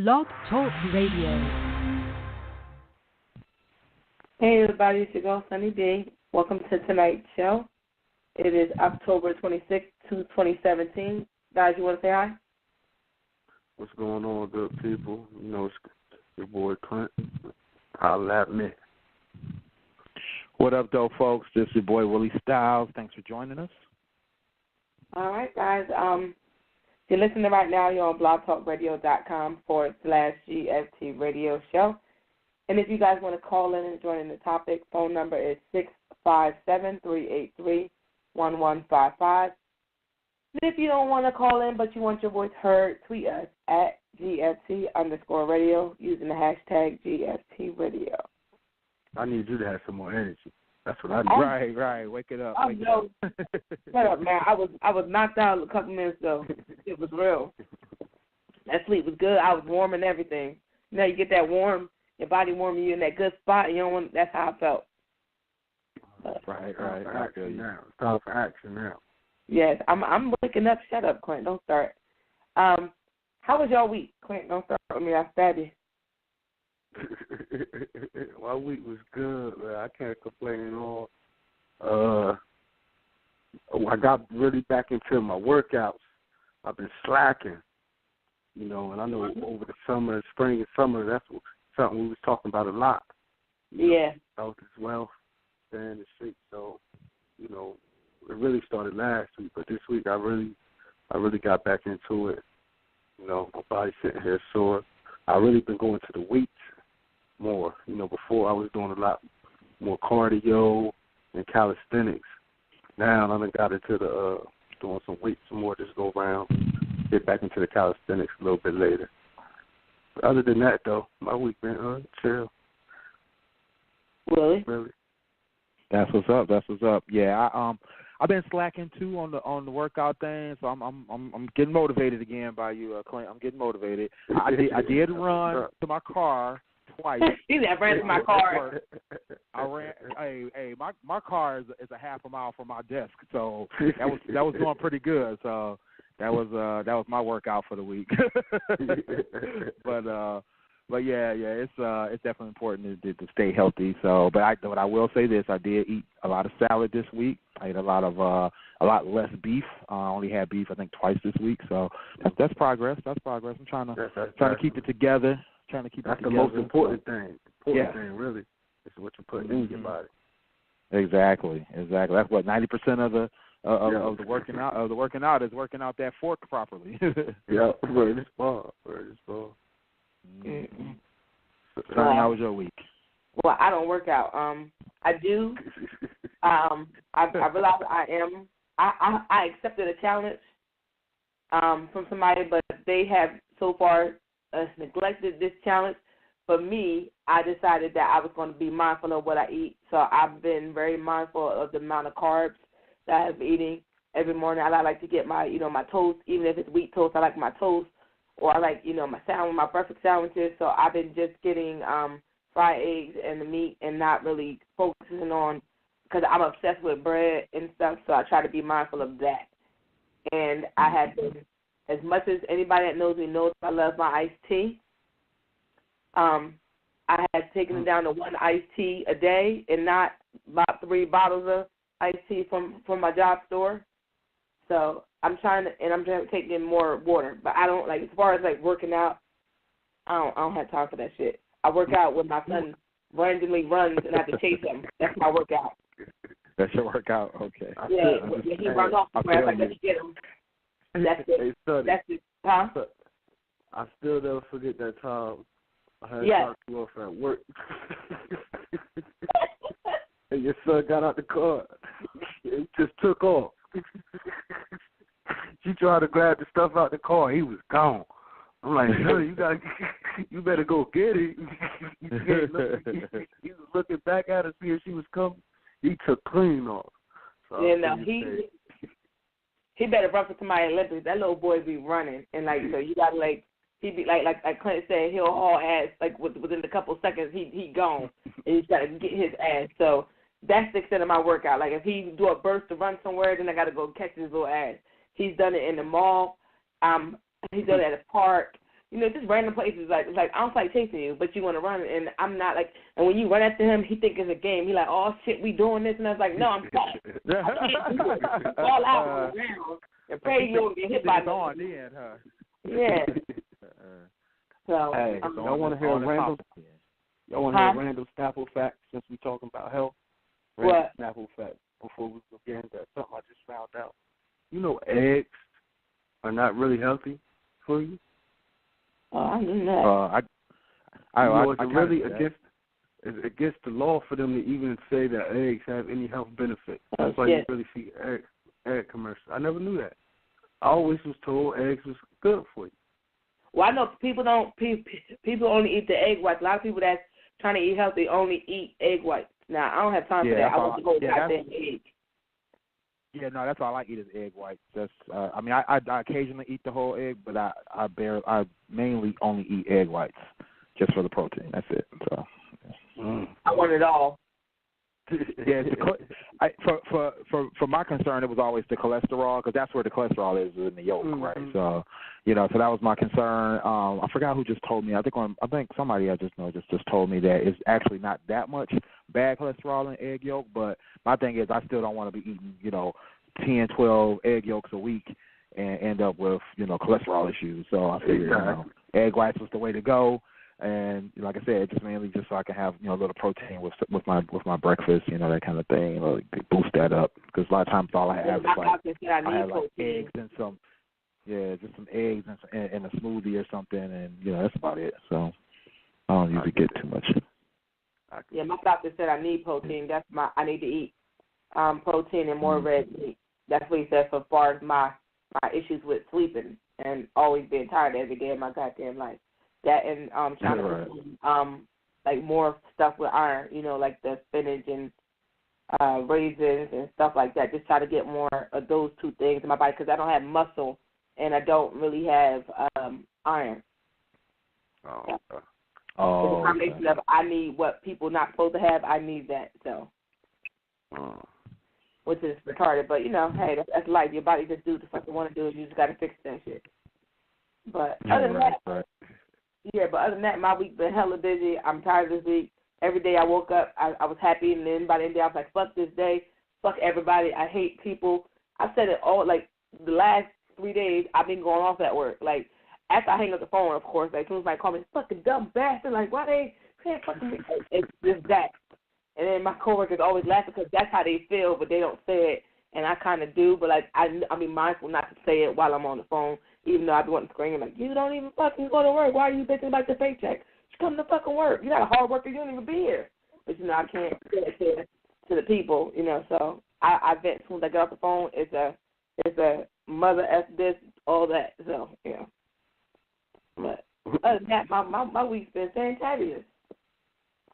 Blog Talk Radio. Hey everybody, it's your girl Sunny D. Welcome to tonight's show. It is October 26th, 2017. Guys, you want to say hi? What's going on, good people? You know, it's your boy Clint. Holla at me. What up, though, folks? This is your boy Willie Styles. Thanks for joining us. All right, guys. If you're listening right now, you're on blogtalkradio.com/GFT radio show. And if you guys want to call in and join in the topic, phone number is 657-383-1155. And if you don't want to call in but you want your voice heard, tweet us at GFT_radio using the hashtag GFT radio. I need you to have some more energy. That's what I need. Right. Wake it up. Shut up, man. I was knocked out a couple minutes ago. It was real. That sleep was good. I was warm and everything. You know, you get that warm, your body warm, you in that good spot. You don't want. That's how I felt. Right. Action now. It's time for action now. Yes, I'm waking up. Shut up, Clint. Don't start. How was your week, Clint? Don't start with me. I stab you. My week was good, man. I can't complain at all. I got really back into my workouts. I've been slacking, you know, and I know over the summer, spring and summer, that's something we was talking about a lot. Yeah. Health as well, staying in shape. So, you know, it really started last week, but this week I really got back into it. You know, my body's sitting here sore. I really been going to the weights more. You know, before I was doing a lot more cardio and calisthenics. Now I done got into the doing some weights some more this go around. Get back into the calisthenics a little bit later. But other than that, though, my week been chill. Really? That's what's up. Yeah, I've been slacking too on the workout thing, so I'm getting motivated again by you, Clint. I'm getting motivated. I did run to my car twice. He ran to my car. I ran. Hey, my car is a half a mile from my desk, so that was going pretty good. So that was my workout for the week. But yeah, it's definitely important to stay healthy. So, but I will say this: I did eat a lot of salad this week. I ate a lot less beef. I only had beef I think twice this week. So that's progress. That's progress. I'm trying to keep it together. That's the most important thing. Thing really is what you put in your body. Exactly. That's what 90% of the working out is working out that fork properly. Yeah, word is ball. Mm-hmm. How was your week? Well, I don't work out. I do. I realize I accepted a challenge from somebody, but they have so far neglected this challenge. For me, I decided that I was going to be mindful of what I eat. So I've been very mindful of the amount of carbs that I've been eating every morning. I like to get my toast, even if it's wheat toast. I like my toast, or I like my breakfast sandwiches. So I've been just getting fried eggs and the meat, and not really focusing on, because I'm obsessed with bread and stuff. So I try to be mindful of that. And I have been, as much as anybody that knows me knows, I love my iced tea. I had taken it down to one iced tea a day and not about 3 bottles of iced tea from my job store. So I'm trying to take in more water. But I don't, as far as working out, I don't have time for that shit. I work out when my son randomly runs and I have to chase him. That's my workout. That's your workout? Okay. Yeah, when he runs off somewhere, I got to get him. That's it. That's it. Huh? I still never forget that time I had to talk to you off at work. And your son got out the car. It just took off. She tried to grab the stuff out the car. He was gone. I'm like, no, you better go get it. He was looking back at her, see if she was coming. He took clean off. So he better run for somebody at Olympics. That little boy be running, and so you gotta he be like Clint said, he'll haul ass within a couple of seconds. He gone, and he's gotta get his ass. So that's the extent of my workout. If he do a burst to run somewhere, then I gotta go catch his little ass. He's done it in the mall. He's done it at a park. just random places. Like I don't like chasing you, but you want to run, and I'm not like. And when you run after him, he think it's a game. He like, oh shit, we doing this, and I was like, no, I'm fat. I can't do it. Fall out on the ground and pray you don't get hit by on then, huh? Yeah. So hey, y'all want to hear a random? Y'all want to hear a random Snapple fact since we talking about health? Random Snapple fact before we begin. That's something I just found out. You know, eggs are not really healthy for you. Oh, I knew that. It's against the law for them to even say that eggs have any health benefits. That's why you really see egg commercials. I never knew that. I always was told eggs was good for you. Well, I know people only eat the egg whites. A lot of people that's trying to eat healthy only eat egg whites. Now, I don't have time for that. I want to go goddamn egg. Yeah, no, that's all I eat is egg whites. That's I occasionally eat the whole egg, but I mainly only eat egg whites just for the protein. That's it. So I want it all. Yeah, for my concern, it was always the cholesterol, because that's where the cholesterol is in the yolk, right? So, so that was my concern. I forgot who just told me. I think somebody I just told me that it's actually not that much bad cholesterol in egg yolk. But my thing is, I still don't want to be eating 10, 12 egg yolks a week and end up with cholesterol issues. So I figured egg whites was the way to go. And like I said, just mainly just so I can have a little protein with my breakfast, that kind of thing, boost that up. Because a lot of times all I have is I have eggs and just some eggs and a smoothie or something, and that's about it. So I don't usually get too much. Yeah, my doctor said I need protein. I need to eat protein and more red meat. That's what he said for far as my issues with sleeping and always being tired every day of my goddamn life. That and trying to like more stuff with iron, like the spinach and raisins and stuff like that. Just try to get more of those two things in my body because I don't have muscle and I don't really have iron. The combination of I need what people not supposed to have. I need that, so which is retarded. But hey, that's life. Your body just do the fucking want to do it. You just got to fix that shit. But other than that. Yeah, but other than that, my week been hella busy. I'm tired this week. Every day I woke up, I was happy, and then by the end of the day, I was like, fuck this day, fuck everybody. I hate people. I said it all, like, the last 3 days, I've been going off at work. Like, after I hang up the phone, of course, like, as soon as somebody call me, fucking dumb bastard, like, why they can't fucking me? It's just that. And then my coworkers always laugh because that's how they feel, but they don't say it, and I kind of do, but, like, I be mindful not to say it while I'm on the phone. Even though I be wanting to scream, like, you don't even fucking go to work. Why are you bitching about the paycheck? Just come to fucking work. You're not a hard worker. You don't even be here. But, I can't say it to the people, so I vent as soon as I get off the phone. It's a mother F this, all that. So, But other than that, my week's been fantabulous.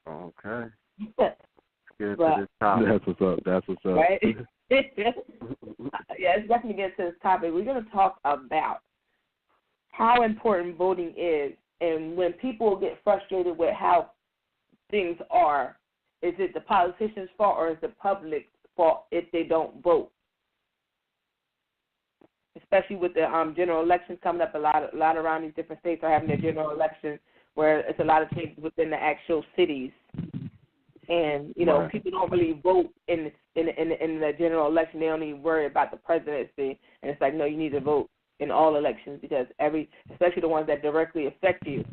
Okay. Good to this topic. That's what's up. Right? Yeah, it's definitely getting to this topic. We're going to talk about how important voting is, and when people get frustrated with how things are, is it the politicians' fault or is it the public's fault if they don't vote? Especially with the general elections coming up, a lot around these different states are having their general elections where it's a lot of changes within the actual cities, and people don't really vote in the general election. They only worry about the presidency, and it's like, no, you need to vote in all elections because especially the ones that directly affect you.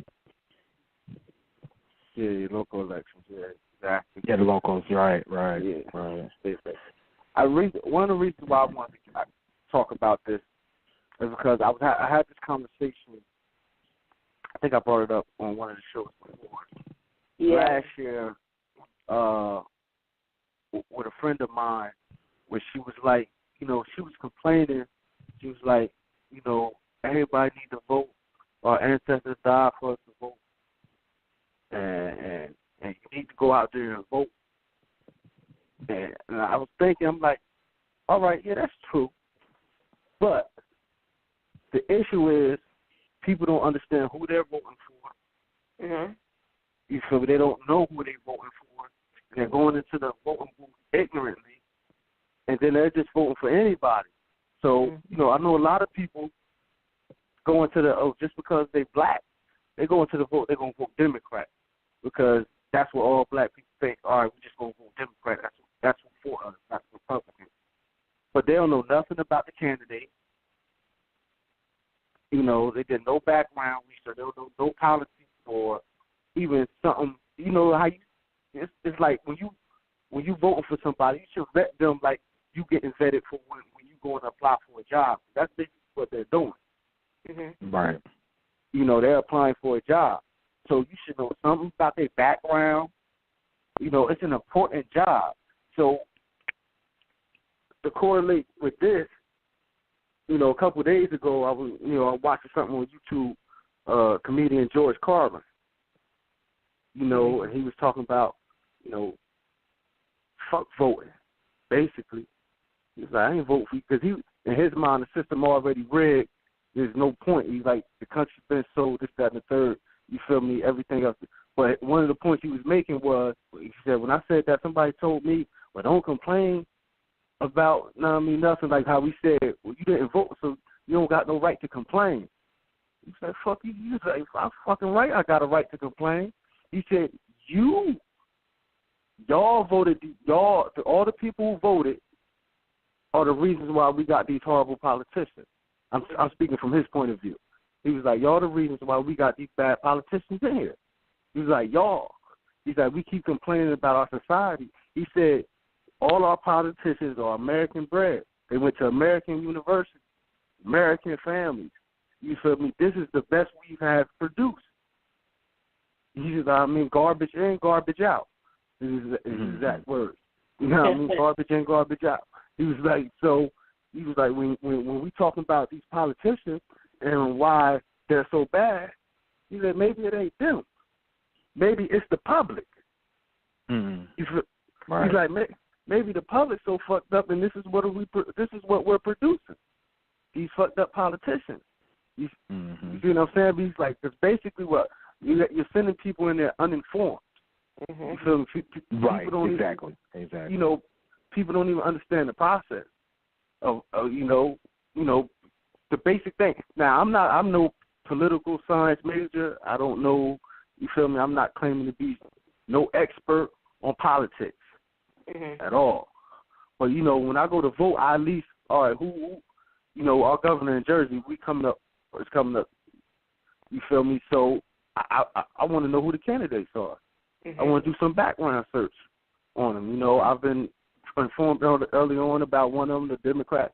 Yeah, your local elections. Yeah, exactly. Yeah, the locals. Right. Yeah, right. One of the reasons why I wanted to talk about this is because I had this conversation. I think I brought it up on one of the shows before. Yeah. Last year, with a friend of mine, where she was like, she was complaining. She was like, everybody need to vote. Our ancestors died for us to vote. And you need to go out there and vote. And I was thinking, I'm like, all right, yeah, that's true. But the issue is people don't understand who they're voting for. Mm-hmm. You feel me? They don't know who they're voting for. They're going into the voting booth ignorantly, and then they're just voting for anybody. So, I know a lot of people go into just because they're black, they go into the vote, they're going to vote Democrat because that's what all black people think. All right, we're just going to vote Democrat. That's what for us, not Republican. But they don't know nothing about the candidate. You know, they did no background research. They don't know no politics or even something. You know how it's like when you voting for somebody, you should vet them like you getting vetted for when you going to apply for a job. That's basically what they're doing. Mm-hmm. Right. You know, they're applying for a job, so you should know something about their background. You know, it's an important job. So to correlate with this, you know, a couple of days ago, I was watching something on YouTube, comedian George Carlin. You know, and he was talking about, you know, fuck voting. Basically, he's like, I ain't vote for you because in his mind, the system already rigged. There's no point. He's like, the country's been sold, this, that, and the third. You feel me? Everything else. But one of the points he was making was, he said, when I said that, somebody told me, well, don't complain about, nothing, like how we said, well, you didn't vote, so you don't got no right to complain. He said, fuck you. He was like, I'm fucking right, I got a right to complain. He said, y'all voted, all the people who voted are the reasons why we got these horrible politicians. I'm speaking from his point of view. He was like, y'all the reasons why we got these bad politicians in here. He was like, y'all. He's like, we keep complaining about our society. He said, all our politicians are American bred. They went to American universities, American families. You feel me? This is the best we have produced. He said, garbage in, garbage out. This is his exact words. You know what I mean? Garbage in, garbage out. He was like, when we talking about these politicians and why they're so bad, he said, maybe it ain't them. Maybe it's the public. Mm-hmm. He's like, maybe the public's so fucked up, and this is what we're producing. These fucked up politicians. You see what I'm saying? He's like, it's basically what you're sending people in there uninformed. Mm-hmm. You feel me? Right. Exactly. Exactly. You know, people don't even understand the process of the basic thing. Now, I'm no political science major. I don't know. You feel me? I'm not claiming to be no expert on politics at all. But, you know, when I go to vote, I at least, all right, who our governor in Jersey, is coming up. You feel me? So I want to know who the candidates are. I want to do some background search on them. You know, I've been informed early on about one of them, the Democrat.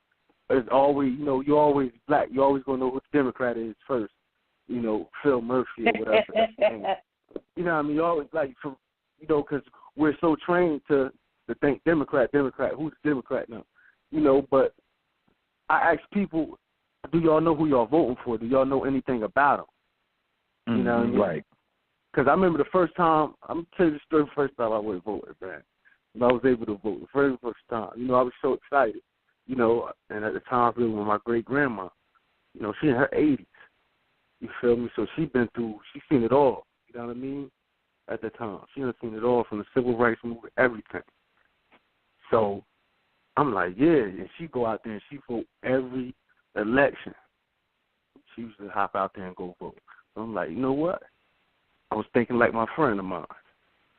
It's always, you're always black. You always going to know who the Democrat is first. You know, Phil Murphy or whatever. You know what I mean? You always because we're so trained to think Democrat. Who's the Democrat now? You know, but I ask people, do y'all know who y'all voting for? Do y'all know anything about them? You know what I mean? Right. Because I remember the first time, I'm going to tell you the story, the first time I went voted, man. When I was able to vote, the very first time. You know, I was so excited. You know, and at the time, I was with my great-grandma. You know, she in her 80s. You feel me? So she's seen it all. You know what I mean? At the time. She done seen it all from the civil rights movement, everything. So I'm like, yeah. And she go out there and she vote every election. She used to hop out there and go vote. So I'm like, you know what? I was thinking like my friend of mine.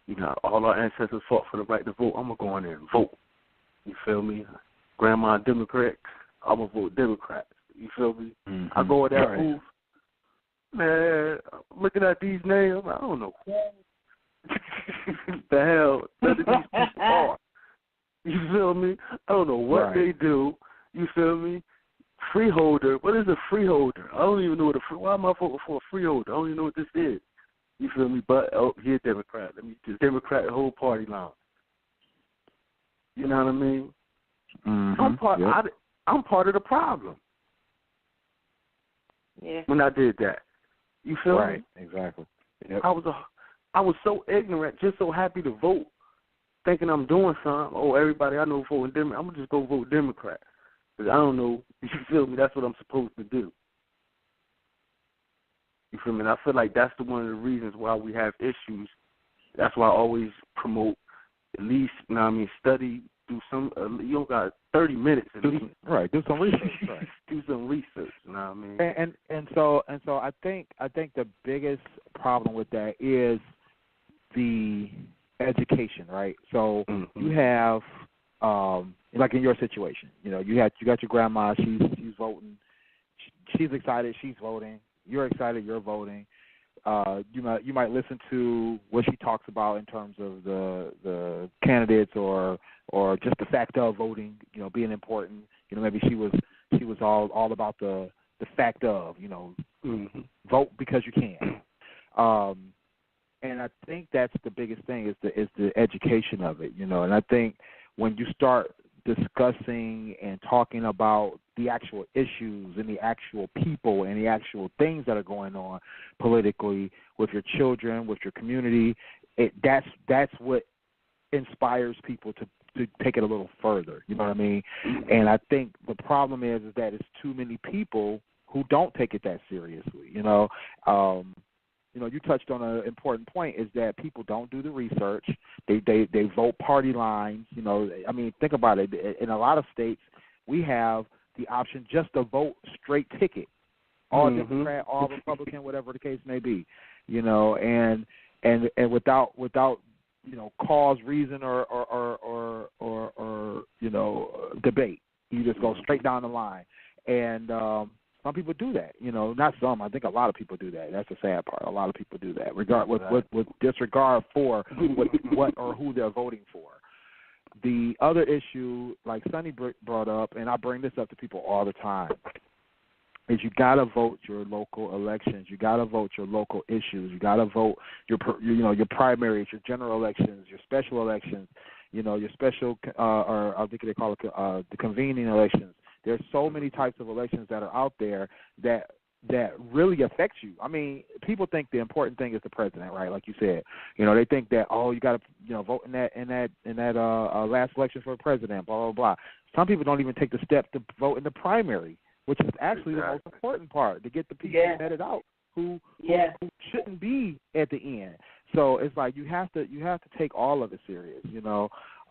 You know, all our ancestors fought for the right to vote. I'm going to go in there and vote. You feel me? Grandma Democrat, I'm going to vote Democrat. You feel me? I go in that booth. Man, looking at these names, I don't know who the hell none of these people are. You feel me? I don't know what they do. You feel me? Freeholder. What is a freeholder? I don't even know why am I voting for a freeholder? I don't even know what this is. You feel me? But, he's a Democrat. Let me just Democrat the whole party line. You know what I mean? I'm part of the problem. Yeah. When I did that. You feel me? Right, exactly. Yep. I was so ignorant, just so happy to vote, thinking I'm doing something. Oh, everybody I know voting Democrat. I'm going to just go vote Democrat. Because I don't know, you feel me, that's what I'm supposed to do. You feel me? And I feel like that's one of the reasons why we have issues. That's why I always promote at least, study do some. You don't got 30 minutes. Do some research. Right. Do some research. You know what I mean? And so I think the biggest problem with that is the education, right? So you have like in your situation, you got your grandma. She's voting. She's excited. She's voting. You're excited. You're voting. You might listen to what she talks about in terms of the candidates or just the fact of voting, being important. Maybe she was all about the fact of, vote because you can. And I think that's the biggest thing is the education of it, And I think when you start discussing and talking about the actual issues and the actual people and the actual things that are going on politically with your children, with your community, that's what inspires people to take it a little further. You know what I mean? And I think the problem is that it's too many people who don't take it that seriously. You touched on an important point is that people don't do the research. They vote party lines. Think about it. In a lot of states, we have the option just to vote straight ticket, all Democrat, all Republican, whatever the case may be. And without cause, reason, or debate. You just go straight down the line. And some people do that, not some. I think a lot of people do that. That's the sad part. A lot of people do that, with disregard for what or who they're voting for. The other issue, like Sonny brought up, and I bring this up to people all the time, is you got to vote your local elections. You got to vote your local issues. You got to vote your primaries, your general elections, your special elections, your special, or I think they call it the convening elections. There's so many types of elections that are out there that really affect you. People think the important thing is the president, right? Like you said, they think that you got to vote in that last election for the president, blah blah blah. Some people don't even take the step to vote in the primary, which is actually the most important part, to get the people vetted out who shouldn't be at the end. So it's like you have to take all of it serious,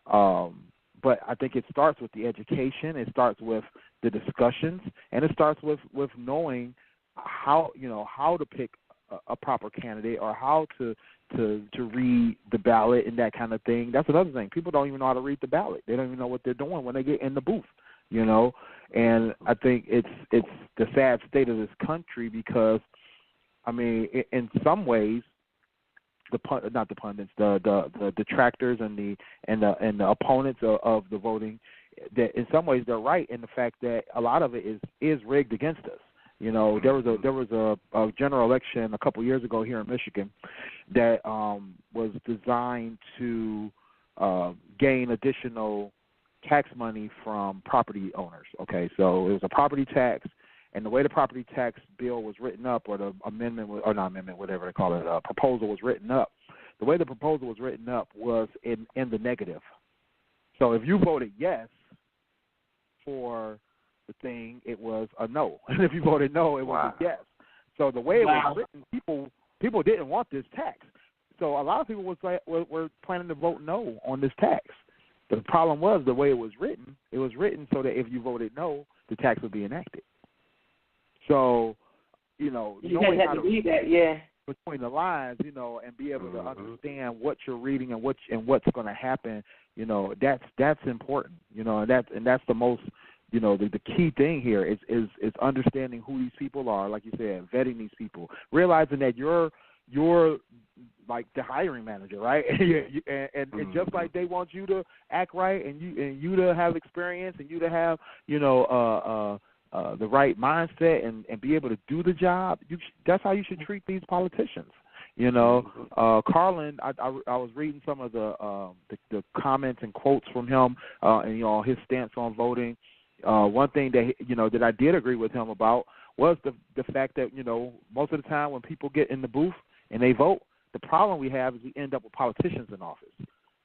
But I think it starts with the education. It starts with the discussions, and it starts with knowing how to pick a proper candidate or how to read the ballot and that kind of thing. That's another thing. People don't even know how to read the ballot. They don't even know what they're doing when they get in the booth. And I think it's the sad state of this country because, in some ways, the detractors and the opponents of the voting, that in some ways they're right in the fact that a lot of it is rigged against us. There was a general election a couple years ago here in Michigan that was designed to gain additional tax money from property owners. Okay, so it was a property tax, and the way the property tax bill was written up, or the whatever they call it, proposal was written up. The way the proposal was written up was in the negative. So if you voted yes for the thing, it was a no, and if you voted no, it was a yes. So the way it was written, people didn't want this tax. So a lot of people were planning to vote no on this tax. The problem was the way it was written. It was written so that if you voted no, the tax would be enacted. So, you have to read that, between the lines, and be able to understand what you're reading and what's going to happen. That's important. And that's the most. The key thing here is understanding who these people are. Like you said, vetting these people, realizing that you're like the hiring manager, right? and just like they want you to act right, and you to have experience, and you to have the right mindset and be able to do the job. That's how you should treat these politicians. Carlin, I was reading some of the comments and quotes from him, and his stance on voting. One thing that that I did agree with him about was the fact that most of the time when people get in the booth and they vote, the problem we have is we end up with politicians in office.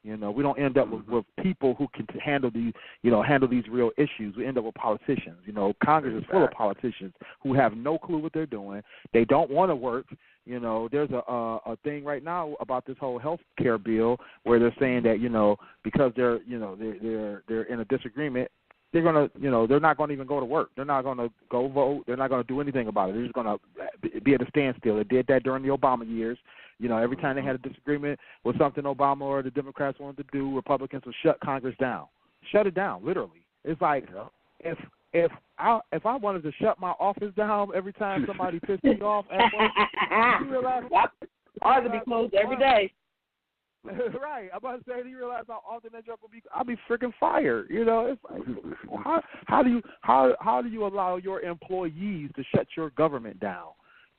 You know, we don't end up with people who can handle these real issues. We end up with politicians. You know, Congress is full of politicians who have no clue what they're doing. They don't want to work. You know, there's a thing right now about this whole health care bill where they're saying that, you know, because they're in a disagreement, they're not going to even go to work. They're not going to go vote. They're not going to do anything about it. They're just going to be at a standstill. They did that during the Obama years. You know, every time they had a disagreement with something Obama or the Democrats wanted to do, Republicans would shut Congress down. Shut it down, literally. It's like if I wanted to shut my office down every time somebody pissed me off at work, you realize ours would be closed every day. Right, I'm about to say, do you realize how often that joke will be? I'll be freaking fired. You know, it's like, how do you allow your employees to shut your government down?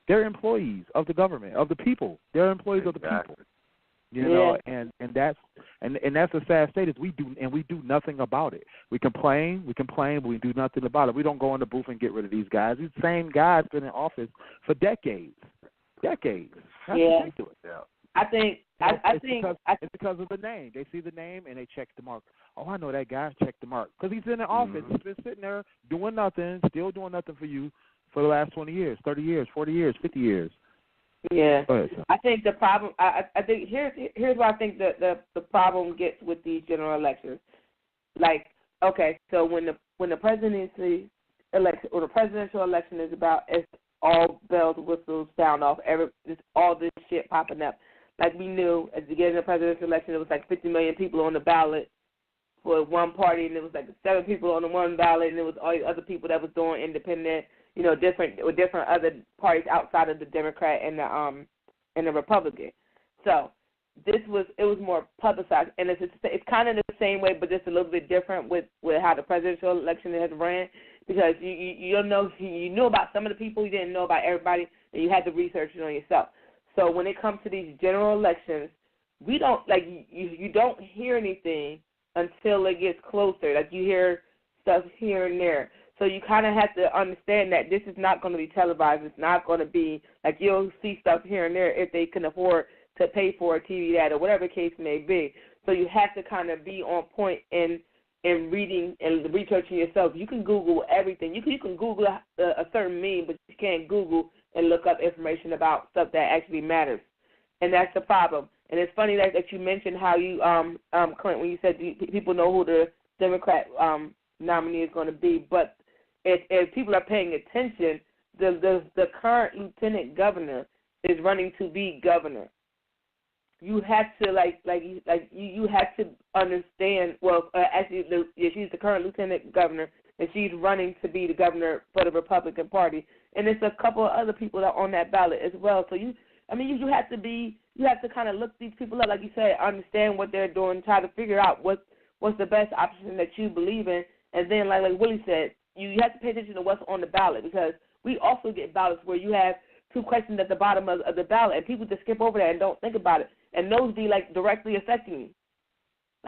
They're employees of the government, of the people. They're employees of the people. You know, and that's a sad state. Is we do nothing about it. We complain, but we do nothing about it. We don't go in the booth and get rid of these guys. These same guys been in office for decades. That's ridiculous. Yeah. I think it's because of the name. They see the name and they check the mark. Oh, I know that guy. Check the mark because he's in the office. He's been sitting there doing nothing, still doing nothing for you for the last 20 years, 30 years, 40 years, 50 years. Yeah, ahead, I think the problem. I think here's where I think the problem gets with these general elections. Like, okay, so when the presidency election or the presidential election is about, it's all bells and whistles sound off. All this shit popping up. Like we knew at the beginning of the presidential election, it was like 50 million people on the ballot for one party, and it was like 7 people on the one ballot, and it was all the other people that was doing independent. You know, different other parties outside of the Democrat and the Republican. So it was more publicized, and it's kind of the same way, but just a little bit different with how the presidential election has ran, because you don't know, you knew about some of the people, you didn't know about everybody, and you had to research it on yourself. So when it comes to these general elections, we don't you don't hear anything until it gets closer. Like you hear stuff here and there. So you kind of have to understand that this is not going to be televised. It's not going to be like you'll see stuff here and there if they can afford to pay for a TV ad or whatever the case may be. So you have to kind of be on point in reading and researching yourself. You can Google everything. You can Google a certain meme, but you can't Google and look up information about stuff that actually matters. And that's the problem. And it's funny that you mentioned how you, Clint, when you said people know who the Democrat nominee is going to be, but if people are paying attention, the current lieutenant governor is running to be governor. You have to you have to understand. Well, actually, she's the current lieutenant governor, and she's running to be the governor for the Republican Party. And there's a couple of other people that are on that ballot as well. So you have to kind of look these people up, like you said, understand what they're doing, try to figure out what's the best option that you believe in, and then like Willie said, you have to pay attention to what's on the ballot, because we also get ballots where you have 2 questions at the bottom of the ballot, and people just skip over that and don't think about it, and those be like directly affecting you.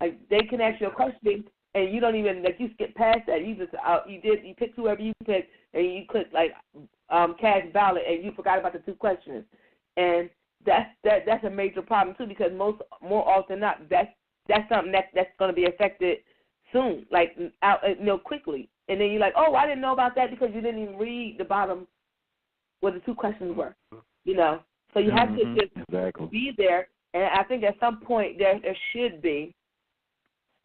Like they can ask you a question and you don't even you skip past that. You just you pick whoever you pick and you click cast ballot and you forgot about the 2 questions, and that's a major problem too, because more often than not that's something that's going to be affected soon, quickly. And then you're like, oh, I didn't know about that because you didn't even read the bottom where the 2 questions were, So you have to just be there. And I think at some point there should be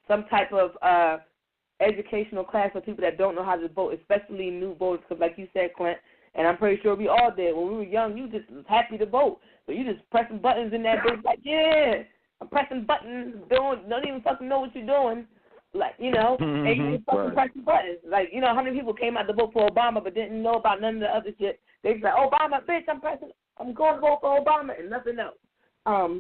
some type of educational class for people that don't know how to vote, especially new voters, because like you said, Clint, and I'm pretty sure we all did. When we were young, you just was happy to vote. So you just pressing buttons in that bitch like, yeah, I'm pressing buttons, don't even fucking know what you're doing. And you just fucking pressing buttons. How many people came out to vote for Obama but didn't know about none of the other shit? They was like, Obama, bitch, I'm going to vote for Obama and nothing else.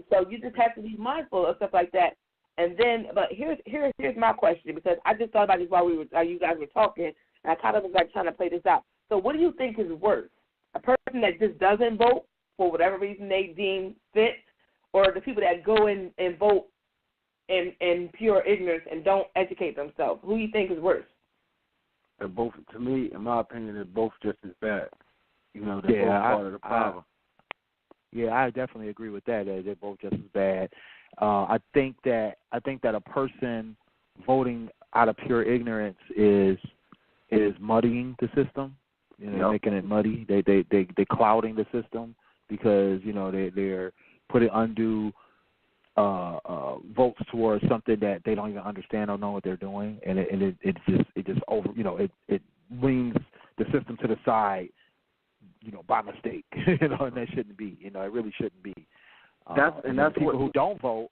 So you just have to be mindful of stuff like that. And then, but here's my question, because I just thought about this while you guys were talking, and I kind of was trying to play this out. So what do you think is worse? A person that just doesn't vote for whatever reason they deem fit, or the people that go in and vote in pure ignorance and don't educate themselves? Who do you think is worse? They're both, to me, in my opinion, they're both just as bad. They're both part of the problem. I definitely agree with that. They're both just as bad. I think that a person voting out of pure ignorance is muddying the system, making it muddy. They clouding the system because they're putting undue votes towards something that they don't even understand or know what they're doing, and it just over it brings the system to the side, by mistake, and that shouldn't be, it really shouldn't be. That's people who don't vote.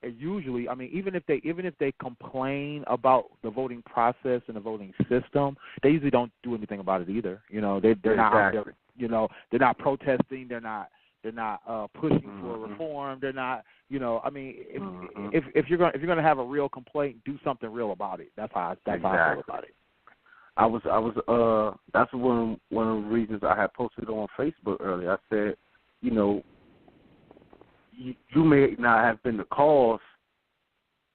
Usually, I mean, even if they complain about the voting process and the voting system, they usually don't do anything about it either. They're not out there, they're not protesting. They're not pushing for reform. They're not, if you're going to have a real complaint, do something real about it. That's how I feel about it. I was that's one of the reasons I had posted on Facebook earlier. I said, you may not have been the cause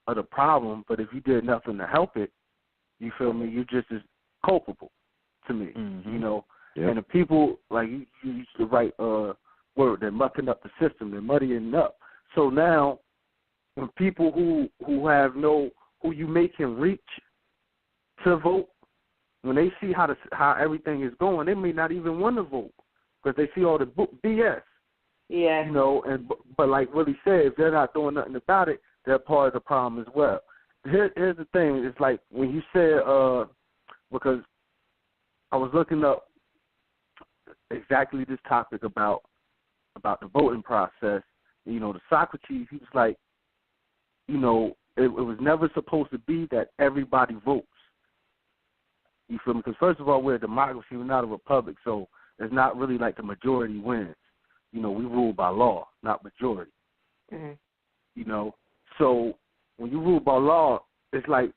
of the problem, but if you did nothing to help it, you feel me, you're just as culpable to me, Yep. And the people, like you used the right word, they're mucking up the system, they're muddying it up. So now when people who you make him reach to vote, when they see how everything is going, they may not even want to vote because they see all the BS. Yeah. But like Willie said, if they're not doing nothing about it, they're part of the problem as well. Here's the thing. It's like when you said, because I was looking up exactly this topic about the voting process. The Socrates, he was like, it was never supposed to be that everybody votes. You feel me? Because first of all, we're a democracy, we're not a republic, so it's not really like the majority wins. We rule by law, not majority. Mm-hmm. So when you rule by law, it's like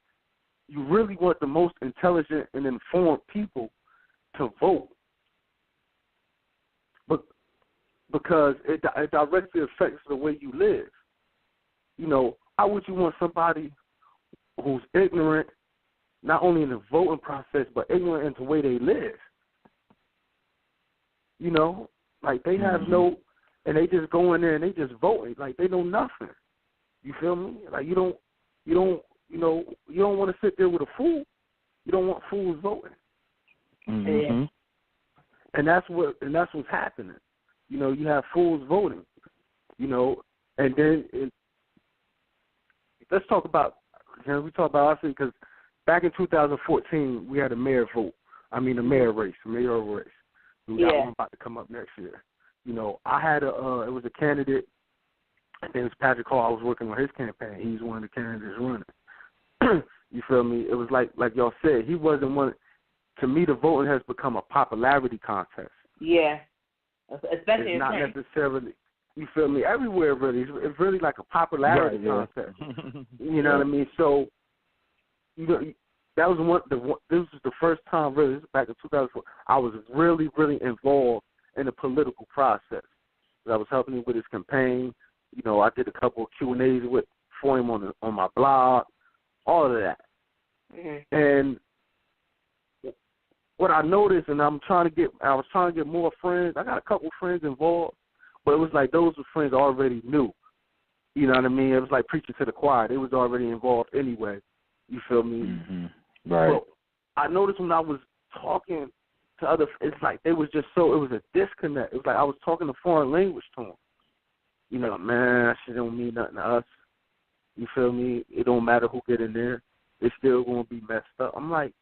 you really want the most intelligent and informed people to vote, but because it directly affects the way you live. How would you want somebody who's ignorant, not only in the voting process, but ignorant in the way they live? Like they have and they just go in there and they just voting like they know nothing. You feel me? Like you don't want to sit there with a fool. You don't want fools voting. Mm-hmm. And that's what's happening. You have fools voting. And then let's talk about. We talk about our city because back in 2014 we had a mayor mayoral race. We got one about to come up next year. I had it was a candidate. I think it was Patrick Hall. I was working on his campaign. He's one of the candidates running. You feel me? It was like y'all said, he wasn't one. To me, the voting has become a popularity contest. Yeah, especially it's not necessarily. You feel me? Everywhere, really, it's really like a popularity contest. You know what I mean? So, that was this was the first time, really. This was back in 2004. I was really, really involved in the political process. I was helping him with his campaign. I did a couple of Q&As for him on my blog, all of that. Mm-hmm. And what I noticed, and I was trying to get more friends. I got a couple of friends involved, but it was like those were friends I already knew. You know what I mean? It was like preaching to the choir. They was already involved anyway. You feel me? Mm-hmm. Right. So I noticed when I was talking to other, it's like it was a disconnect. It was like I was talking a foreign language to them. Man, that shit don't mean nothing to us. You feel me? It don't matter who get in there. It's still going to be messed up. I'm like,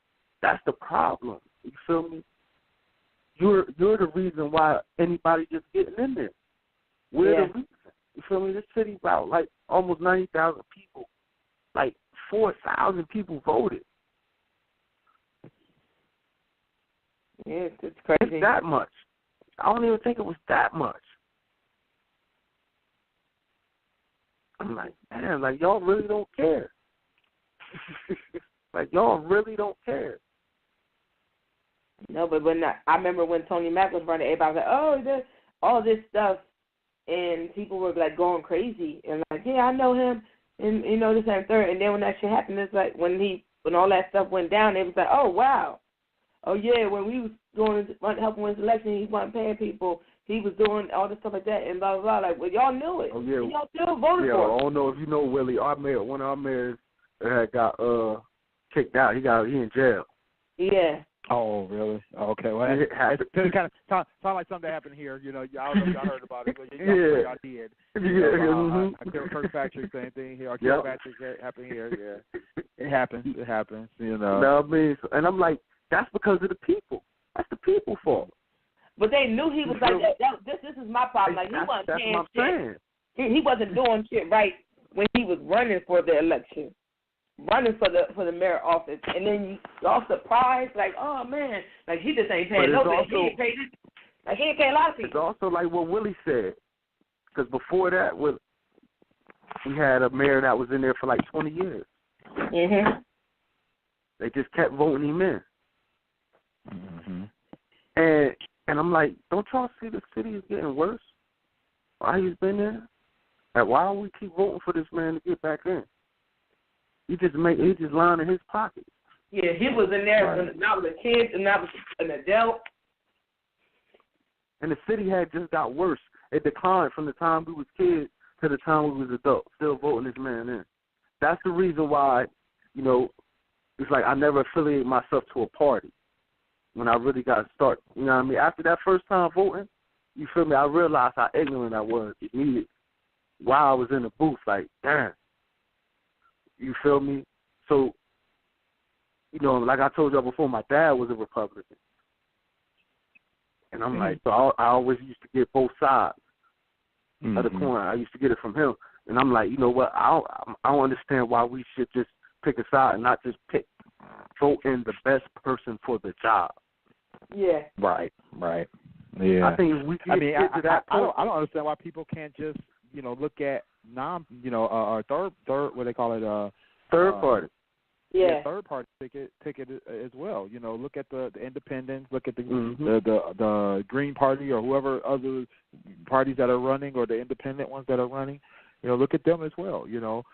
that's the problem. You feel me? You're the reason why anybody just getting in there. We're the reason. You feel me? This city about like almost 90,000 people. Like 4,000 people voted. Yeah, it's crazy. It's that much. I don't even think it was that much. I'm like, man, like y'all really don't care. Like y'all really don't care. No, but I remember when Tony Mack was running, everybody was like, oh, there's all this stuff, and people were like going crazy and like, yeah, I know him, and this and third. And then when that shit happened, it's like when all that stuff went down, it was like, oh wow, oh yeah, when we was going to helping with his election, he wasn't paying people. he was doing all this stuff like that and blah blah blah. Like, well, y'all knew it. Oh yeah. And y'all still voted Yeah, for I it. don't know if you know Willie. One of our mayors had got kicked out. He in jail. Yeah. Oh, really? Okay. Well, It it happened. kind of sound like something that happened here. You know, I don't know if y'all heard about it, but y'all did. Yeah. Kirkpatrick, same thing here. Yep. Kirkpatrick happened here. Yeah, it happens. You know. No, I mean, and I'm like, that's because of the people. That's the people's fault. But they knew he was like that. This is my problem. Like, he wasn't That's saying what I'm saying. He wasn't doing shit right when he was running for the election, running for the mayor office, and then y'all surprised, like, oh man, like he just ain't paying no bill. He ain't paid it. Like, he ain't paying a lot of people. It's also like what Willie said, because before that, we had a mayor that was in there for like 20 years. Mhm. They just kept voting him in. Mhm. And I'm like, don't y'all see the city is getting worse? Why he's been there? Like, why don't we keep voting for this man to get back in? He just lining his pockets. Yeah, he was in there Right. when I was a kid and I was an adult. And the city had just got worse. It declined from the time we was kids to the time we was adults, still voting this man in. That's the reason why, you know, it's like I never affiliate myself to a party when I really got to start. You know what I mean? After that first time voting, you feel me, I realized how ignorant I was immediately while I was in the booth. Like, damn. You feel me? So, you know, like I told y'all before, my dad was a Republican. And I'm like, so I always used to get both sides of the coin. I used to get it from him. And I'm like, you know what, I don't understand why we should just pick a side and not just vote in the best person for the job. Yeah. Right. Yeah. I think if we get to that point. I don't understand why people can't just, you know, look at third, what they call it, third party. Yeah. Third party ticket as well. You know, look at the independents, look at the Green Party or whoever other parties that are running or the independent ones that are running. You know, look at them as well. You know,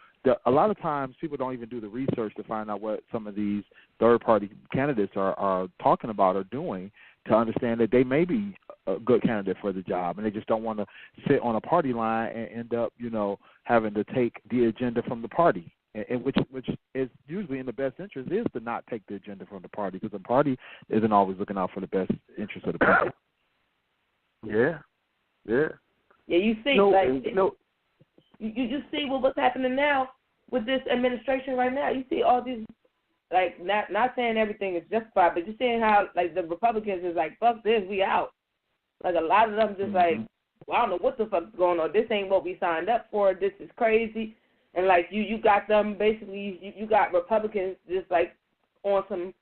a lot of times people don't even do the research to find out what some of these third party candidates are talking about or doing to understand that they may be a good candidate for the job, and they just don't want to sit on a party line and end up, you know, having to take the agenda from the party. And which is usually in the best interest is to not take the agenda from the party, because the party isn't always looking out for the best interest of the people. Yeah. Yeah, you see, you see what's happening now with this administration right now. You see all these, like, not saying everything is justified, but you're seeing how, like, the Republicans is like, fuck this, we out. Like, a lot of them just like, well, I don't know what the fuck's going on. This ain't what we signed up for. This is crazy. And, like, you got them basically, you got Republicans just, like, on some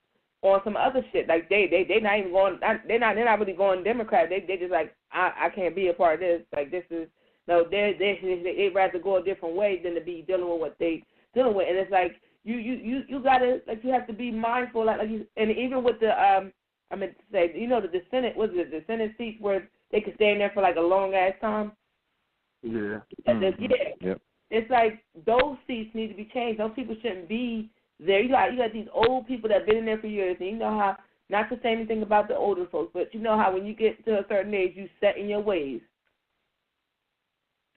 other shit. Like, they not even going, they're not really going Democrat. They just like, I can't be a part of this. Like, this is, no, they'd rather go a different way than to be dealing with what they dealing with. And it's like, you gotta, like, you have to be mindful, like you, and even with the, I meant to say, you know, the Senate, was it the Senate seats where they could stay in there for, like, a long-ass time? Yeah. Yep. It's like those seats need to be changed. Those people shouldn't be there. You got these old people that have been in there for years, and you know how, not to say anything about the older folks, but you know how when you get to a certain age, you set in your ways.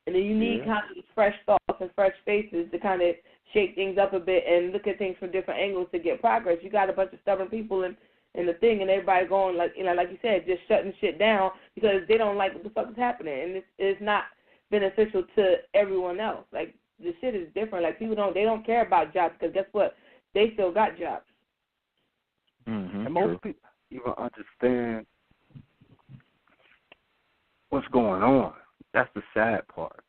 And then you need kind of fresh thoughts and fresh faces to kind of shake things up a bit and look at things from different angles to get progress. You got a bunch of stubborn people in the thing, and everybody going, like, you know, like you said, just shutting shit down because they don't like what the fuck is happening, and it's not beneficial to everyone else. Like, the shit is different. Like, people don't care about jobs because guess what? They still got jobs. And most people even understand what's going on. That's the sad part.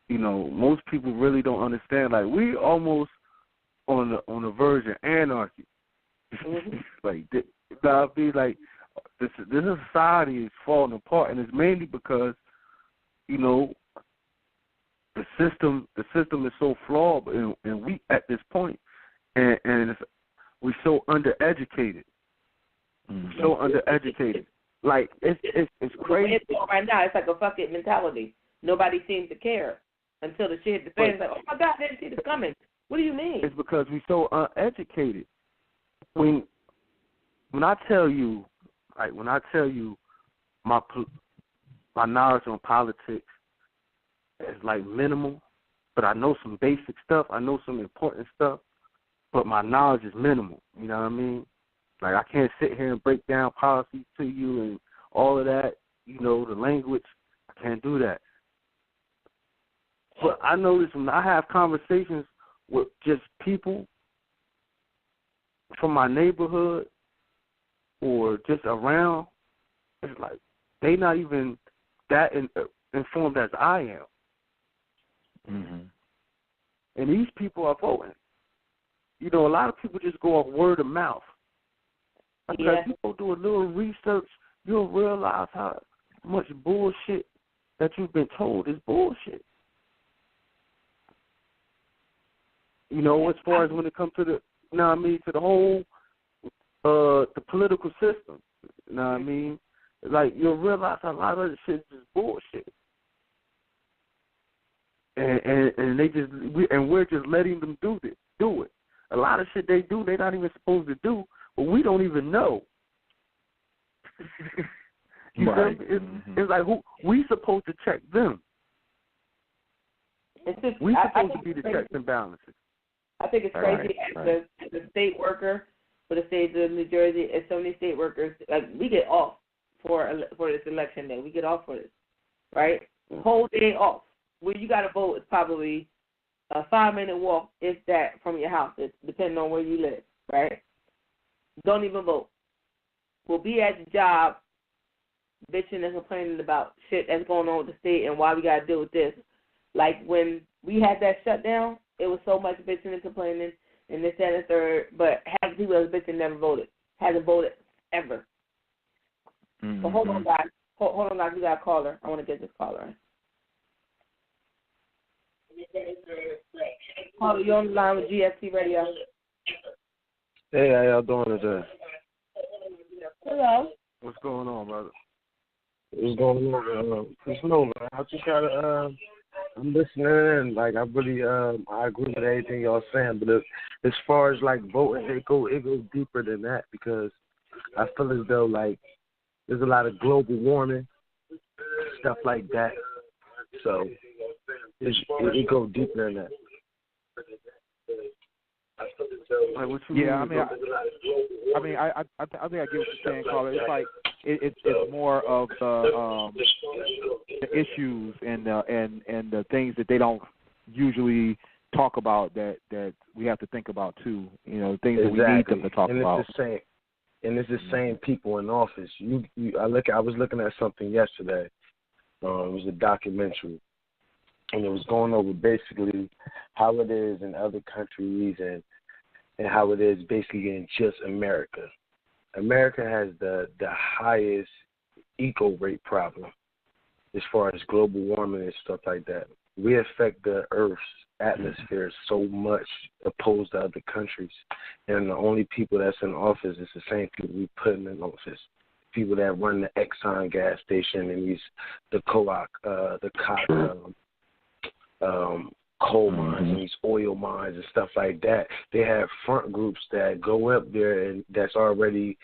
You know, most people really don't understand. Like, we almost on the verge of anarchy. Like, that'll be like this society is falling apart, and it's mainly because, you know, the system is so flawed and weak at this point, and we're so undereducated. So undereducated. Like, it's crazy. Right now, it's like a fuck it mentality. Nobody seems to care until the shit hit the fan. It's like, oh my God, I didn't see this coming. What do you mean? It's because we're so uneducated. When I tell you, like, my my knowledge on politics is like minimal, but I know some basic stuff. I know some important stuff, but my knowledge is minimal. You know what I mean? Like, I can't sit here and break down policies to you and all of that. You know, the language, I can't do that. But I notice when I have conversations with just people from my neighborhood or just around, it's like they not even that informed as I am. Mm-hmm. And these people are voting. You know, a lot of people just go off word of mouth. Because if you go do a little research, you'll realize how much bullshit that you've been told is bullshit. You know, as far as when it comes to the, you know what I mean, to the whole, the political system. You know what I mean? Like, you'll realize a lot of this shit is just bullshit. And we're just letting them do it. A lot of shit they do, they're not even supposed to do, but we don't even know. Right. It's like we supposed to check them. It's just, we supposed to be the checks and balances. I think it's crazy as a state worker for the state of New Jersey, as so many state workers, like, we get off for this election day. We get off for this, right? Whole day off. Where you got to vote is probably a 5-minute walk, if that, from your house, depending on where you live, right? Don't even vote. We'll be at the job bitching and complaining about shit that's going on with the state and why we got to deal with this. Like, when we had that shutdown, it was so much bitching and complaining and this, that, and third, but half the people that was bitching never voted. Hasn't voted ever. Mm-hmm. But hold on, guys. Hold on, guys. We got a caller. I want to get this caller in. Caller, you're on the line with GST Radio. Hey, how y'all doing today? Hello. What's going on, brother? What's going on? Just know, man. I just gotta, I'm listening and, like, I really, I agree with everything y'all saying, but as far as, like, voting, it goes deeper than that, because I feel as though, like, there's a lot of global warming, stuff like that, so it goes deeper than that. Like, what you Yeah, mean? I think I get what you're saying, caller. It's like it's more of the issues and the things that they don't usually talk about that we have to think about too. You know, things that we need them to talk about. It's the same people in office. I was looking at something yesterday. It was a documentary, and it was going over basically how it is in other countries and how it is basically in just America. America has the highest eco rate problem as far as global warming and stuff like that. We affect the Earth's atmosphere so much opposed to other countries, and the only people that's in office is the same people we put in office. People that run the Exxon gas station and the coal mines and these oil mines and stuff like that. They have front groups that go up there and that's already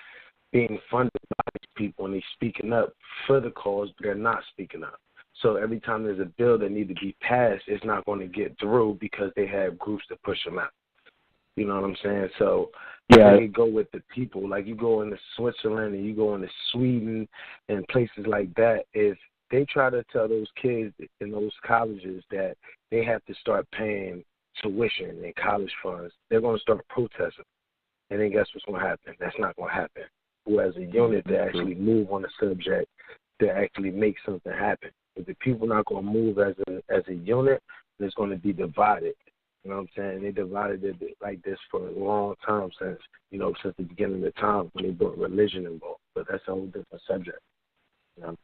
being funded by these people, and they're speaking up for the cause, but they're not speaking up. So every time there's a bill that needs to be passed, it's not going to get through because they have groups to push them out. You know what I'm saying? So they go with the people. Like, you go into Switzerland and you go into Sweden and places like that, if they try to tell those kids in those colleges that they have to start paying tuition and college funds, they're going to start protesting. And then guess what's going to happen? That's not going to happen. Who has a unit to actually move on the subject to actually make something happen? If the people not going to move as a unit, it's going to be divided. You know what I'm saying? They divided it like this for a long time since the beginning of time when they brought religion involved. But that's a whole different subject. You know?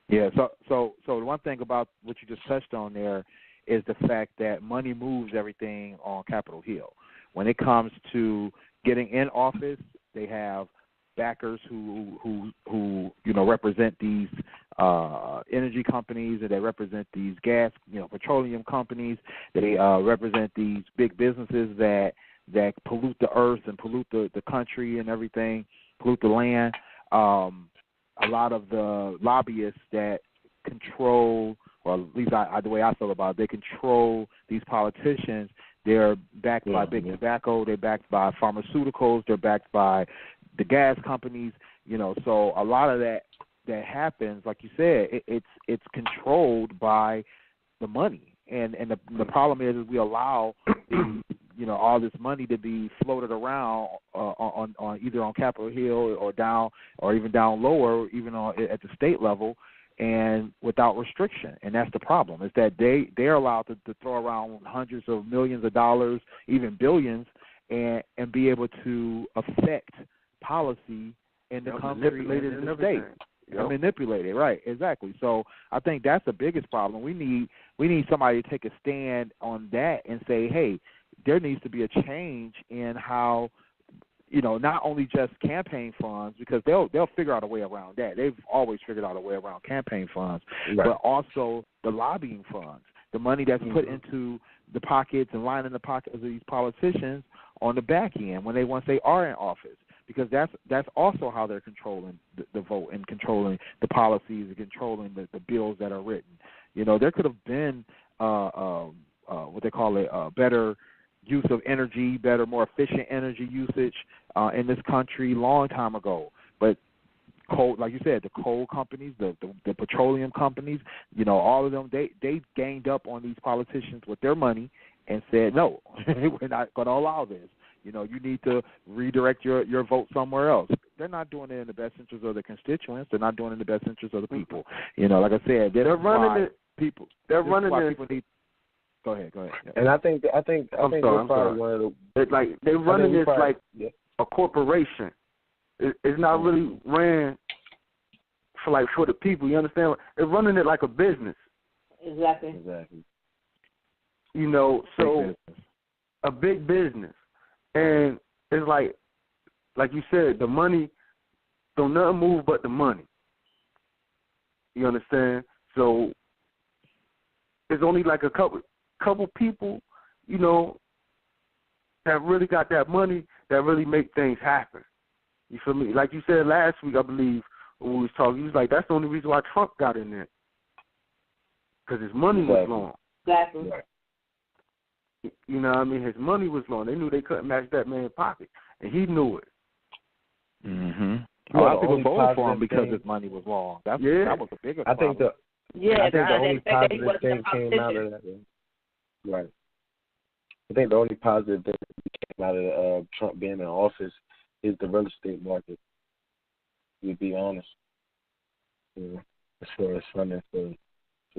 Yeah, so the one thing about what you just touched on there is the fact that money moves everything on Capitol Hill. When it comes to getting in office, they have backers who represent these energy companies, and they represent these gas, petroleum companies. They represent these big businesses that pollute the earth and pollute the country and everything, pollute the land. a lot of the lobbyists that control, or at least the way I feel about it, they control these politicians. They're backed by big tobacco. They're backed by pharmaceuticals. They're backed by the gas companies. So a lot of that happens, like you said, it's controlled by the money. And the problem is we allow all this money to be floated around on either on Capitol Hill or down, or even down lower, even at the state level, and without restriction. And that's the problem, is that they're allowed to throw around hundreds of millions of dollars, even billions, and be able to affect policy in the country and in the state. Manipulate it, right? Exactly. So I think that's the biggest problem. We need somebody to take a stand on that and say, hey, there needs to be a change in how, not only just campaign funds, because they'll figure out a way around that. They've always figured out a way around campaign funds, right, but also the lobbying funds, the money that's put into the pockets and lining the pockets of these politicians on the back end once they are in office. Because that's also how they're controlling the vote and controlling the policies and controlling the bills that are written. There could have been what they call it, better use of energy, more efficient energy usage in this country long time ago. But coal, like you said, the coal companies, the petroleum companies, all of them, they ganged up on these politicians with their money and said, no, we're not going to allow this. You need to redirect your vote somewhere else. They're not doing it in the best interest of the constituents. They're not doing it in the best interest of the people. Like I said, they're running it. People. They're running it. People need. Go ahead. And I think I'm sorry. One of the. They're running this like a corporation. It's not really ran for the people. You understand? They're running it like a business. Exactly. So a big business. And it's like you said, the money, don't nothing move but the money. You understand? So it's only like a couple people, that really got that money that really make things happen. You feel me? Like you said last week, I believe, when we was talking, you was like, that's the only reason why Trump got in there. Because his money was long. Exactly. You know what I mean? His money was long. They knew they couldn't match that man's pocket, and he knew it. Mm-hmm. A lot of people voted for him because his money was long. That was the biggest problem. I think the only positive thing came out of that. Right. I think the only positive thing that came out of Trump being in office is the real estate market. To be honest, as far as funding for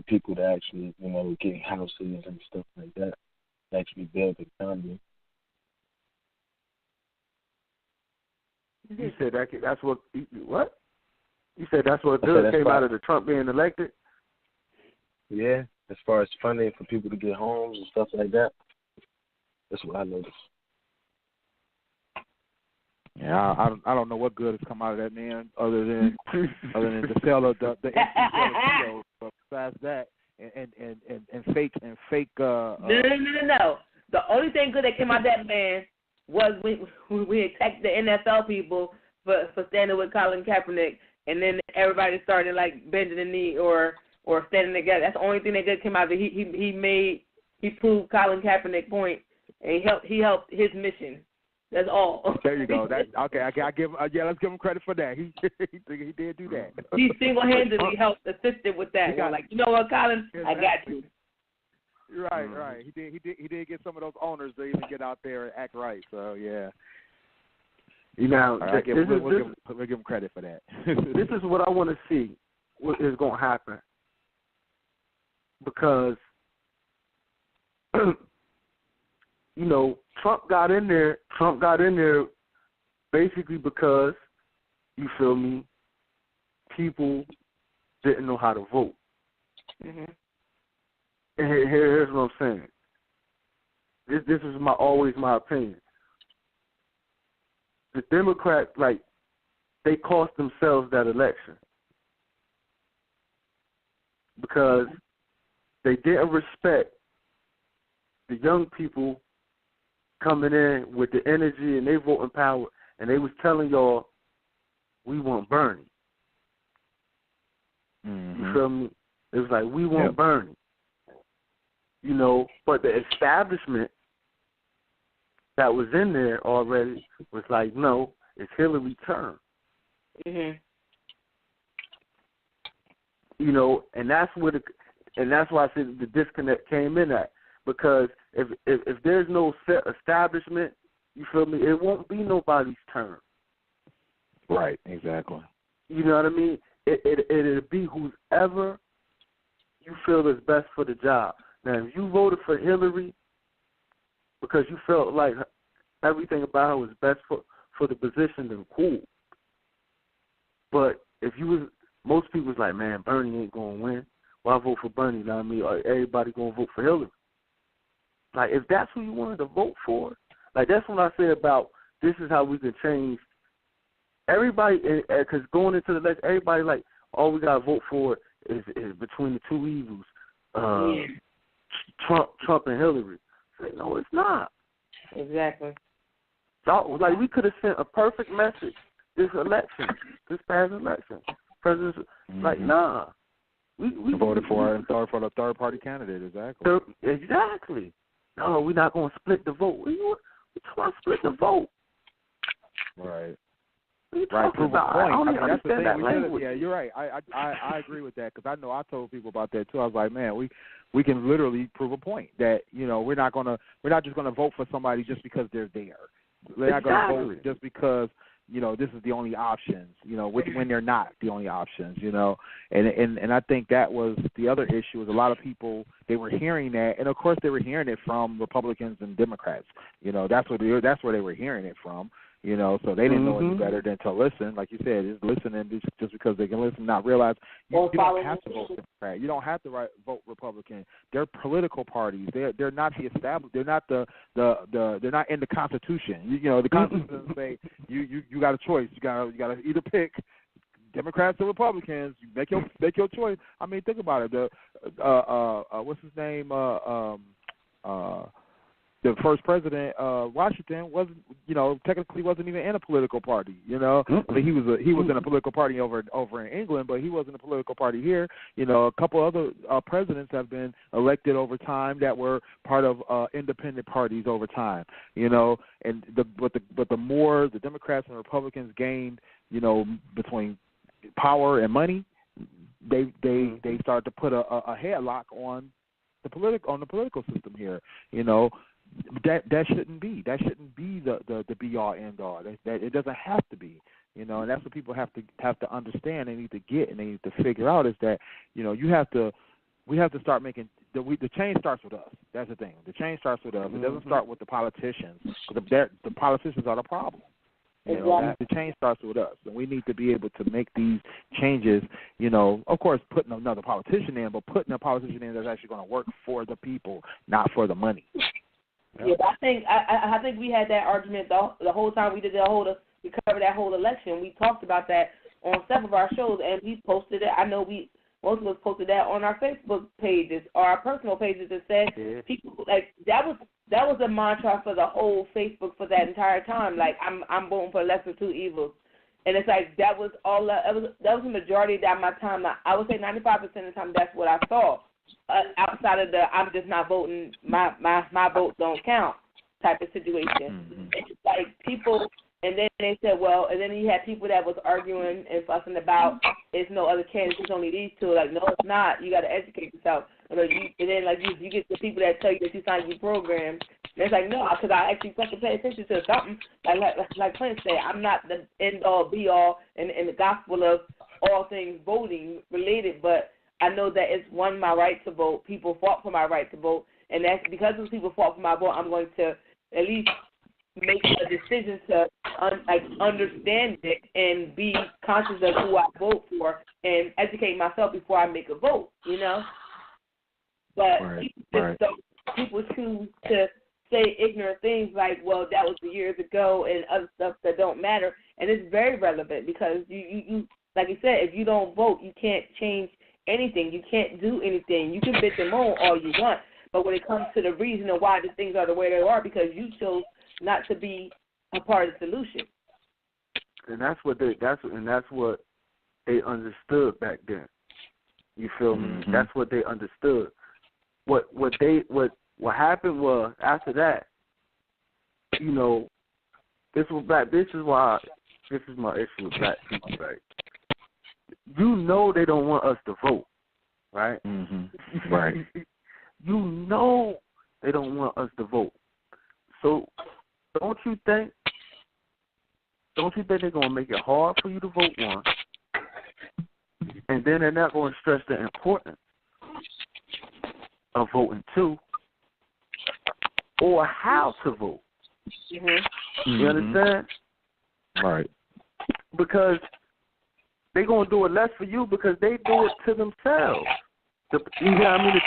people to actually, get houses and stuff like that. Actually build the economy. You said that's what? You said that's what good came out of the Trump being elected? Yeah, as far as funding for people to get homes and stuff like that. That's what I noticed. Yeah, I don't know what good has come out of that man other than the sale of the Tito's, but besides that. And fake. No. The only thing good that came out of that man was we attacked the NFL people for standing with Colin Kaepernick, and then everybody started bending the knee or standing together. That's the only thing that good came out of it. He proved Colin Kaepernick's point, and he helped his mission. That's all. There you go. That's okay. I give. Let's give him credit for that. He did do that. He single-handedly assisted with that. You know what, Colin? I got you. Right. He did get some of those owners to even get out there and act right. So yeah. We'll give him credit for that. This is what I want to see. What is going to happen? Because Trump got in there basically because, you feel me, people didn't know how to vote. Mm-hmm. And here's what I'm saying. This is always my opinion. The Democrats, they cost themselves that election because they didn't respect the young people coming in with the energy and they voting power, and they was telling y'all, we want Bernie. Mm-hmm. You feel me? It was like, we want Bernie. You know, but the establishment that was in there already was like, no, it's Hillary's turn. Mhm. You know, and that's why I said the disconnect came in at, because if there's no set establishment, you feel me, it won't be nobody's turn. Right, exactly. You know what I mean? It'll be whoever you feel is best for the job. Now, if you voted for Hillary because you felt like everything about her was best for the position, then cool. But if you was, most people was like, man, Bernie ain't going to win. Well, I vote for Bernie, you know what I mean? Or everybody going to vote for Hillary. Like, if that's who you wanted to vote for, like, that's what I say about this is how we can change. Everybody, because going into the election, everybody, like, all we got to vote for is between the two evils, Trump and Hillary. Say, no, it's not. Exactly. So, like, we could have sent a perfect message this past election. Presidents, like, nah. We voted for the third-party candidate, exactly. Exactly. No, we're not going to split the vote. We trying to split the vote. Right. Right, prove a point. I mean, that's the thing. That language. Yeah, you're right. I agree with that, because I know I told people about that too. I was like, man, we can literally prove a point that, you know, we're not just gonna vote for somebody just because they're there. We're not gonna vote just because, you know, this is the only options, you know, when they're not the only options, you know. And I think that was the other issue, was a lot of people, they were hearing that, and of course they were hearing it from Republicans and Democrats. You know, that's where they were hearing it from. You know, so they didn't know any better than to listen. Like you said, just listening just because they can listen, not realize you don't have to vote Democrat. You don't have to vote Republican. They're political parties. They're not the established. They're not they're not in the Constitution. You know, the Constitution doesn't say you got a choice. You got to either pick Democrats or Republicans. You make your choice. I mean, think about it. What's his name? The first president, Washington, wasn't, you know, technically wasn't even in a political party, you know. I mean, he was in a political party over in England, but he wasn't a political party here. You know, a couple other presidents have been elected over time that were part of independent parties over time, you know. And but the more the Democrats and Republicans gained, you know, between power and money, they started to put a headlock on the political system here, you know. That shouldn't be the be all end all. That it doesn't have to be, you know. And that's what people have to understand. They need to get, and they need to figure out, is that, you know, we have to start making the change starts with us. That's the thing. The change starts with us. It doesn't start with the politicians. The politicians are the problem. You know, the change starts with us, and we need to be able to make these changes. You know, of course, putting another politician in, but putting a politician in that's actually going to work for the people, not for the money. Yeah, but I think we had that argument the whole time we covered that whole election. We talked about that on several of our shows, and we posted it. I know most of us posted that on our Facebook pages or our personal pages that said people, like, that was the mantra for the whole Facebook for that entire time. Like, I'm voting for lesser two evils, and it's like that was the majority of my time. I would say 95% of the time that's what I saw. Outside of the I'm just not voting, my vote don't count type of situation. It's like people, and then they said, well, and then you had people that was arguing and fussing about it's no other candidates, it's only these two. Like, no, it's not. You got to educate yourself. And then like you get the people that tell you that you signed your program. And it's like, no, because I actually fucking pay attention to something. Like Clint said, I'm not the end all be all in the gospel of all things voting related, but I know that it's my right to vote. People fought for my right to vote, and that's because those people fought for my vote. I'm going to at least make a decision to understand it and be conscious of who I vote for and educate myself before I make a vote. You know, but people choose to say ignorant things like, well, that was years ago, and other stuff that don't matter, and it's very relevant because you like you said, if you don't vote, you can't change anything. You can't do anything. You can bitch and moan all you want, but when it comes to the reason of why the things are the way they are, because you chose not to be a part of the solution. And that's what they understood back then. You feel me? That's what they understood. What happened was after that, you know, this is my issue with black people, right? You know they don't want us to vote, right? Right. You know they don't want us to vote. So don't you think they're gonna make it hard for you to vote, one? And then they're not going to stress the importance of voting, two, or how to vote. You understand? Right. Because they're going to do it less for you because they do it to themselves. The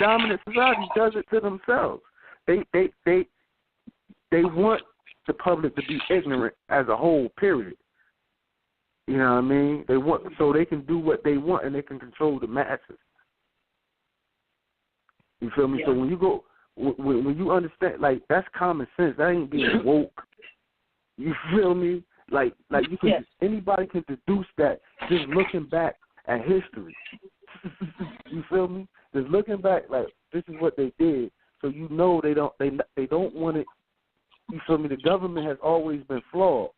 dominant society does it to themselves. They want the public to be ignorant as a whole, period. You know what I mean? They want so they can do what they want and they can control the masses. You feel me? Yeah. So when you go, when you understand, like that's common sense. That ain't being woke. You feel me? Like you can anybody can deduce that just looking back at history. You feel me? Just looking back, like this is what they did. So you know they don't want it. You feel me? The government has always been flawed.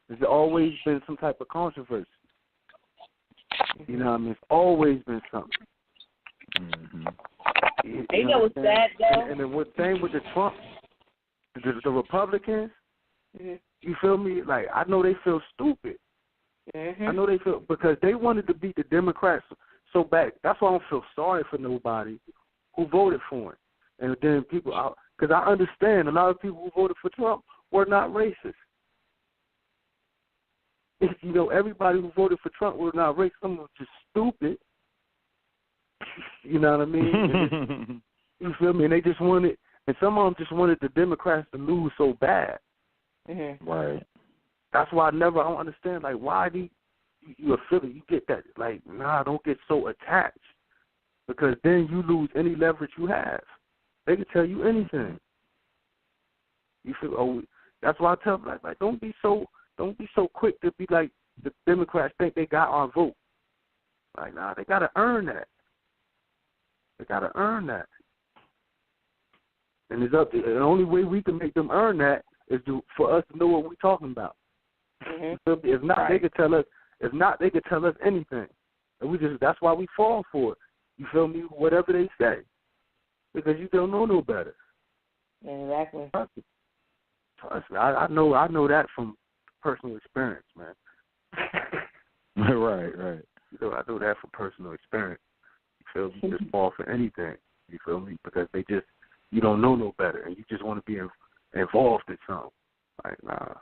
There's always been some type of controversy. You know what I mean? It's always been something. You know what's sad, though? And then what thing with the Trump, the Republicans, you feel me? Like, I know they feel stupid. I know they feel, because they wanted to beat the Democrats so bad. That's why I don't feel sorry for nobody who voted for him. And then people, because I understand a lot of people who voted for Trump were not racist. You know, everybody who voted for Trump was not racist. Some were just stupid. You know what I mean? You feel me? And they just wanted, and some of them just wanted the Democrats to lose so bad. Right. That's why I don't understand, like, why you a Philly, you get that, like, don't get so attached. Because then you lose any leverage you have. They can tell you anything. You feel, that's why I tell them, like don't be so quick to be like the Democrats think they got our vote. Like, they got to earn that. They got to earn that. And it's up to, the only way we can make them earn that is for us to know what we're talking about. If not, they could tell us. If not, they could tell us anything, and that's why we fall for it. You feel me? Whatever they say, because you don't know no better. Exactly. Trust me. I know that from personal experience, man. Right. You know, I know that from personal experience. You feel me? You just fall for anything. You feel me? Because you don't know no better, and you just want to be involved in something. Like, nah.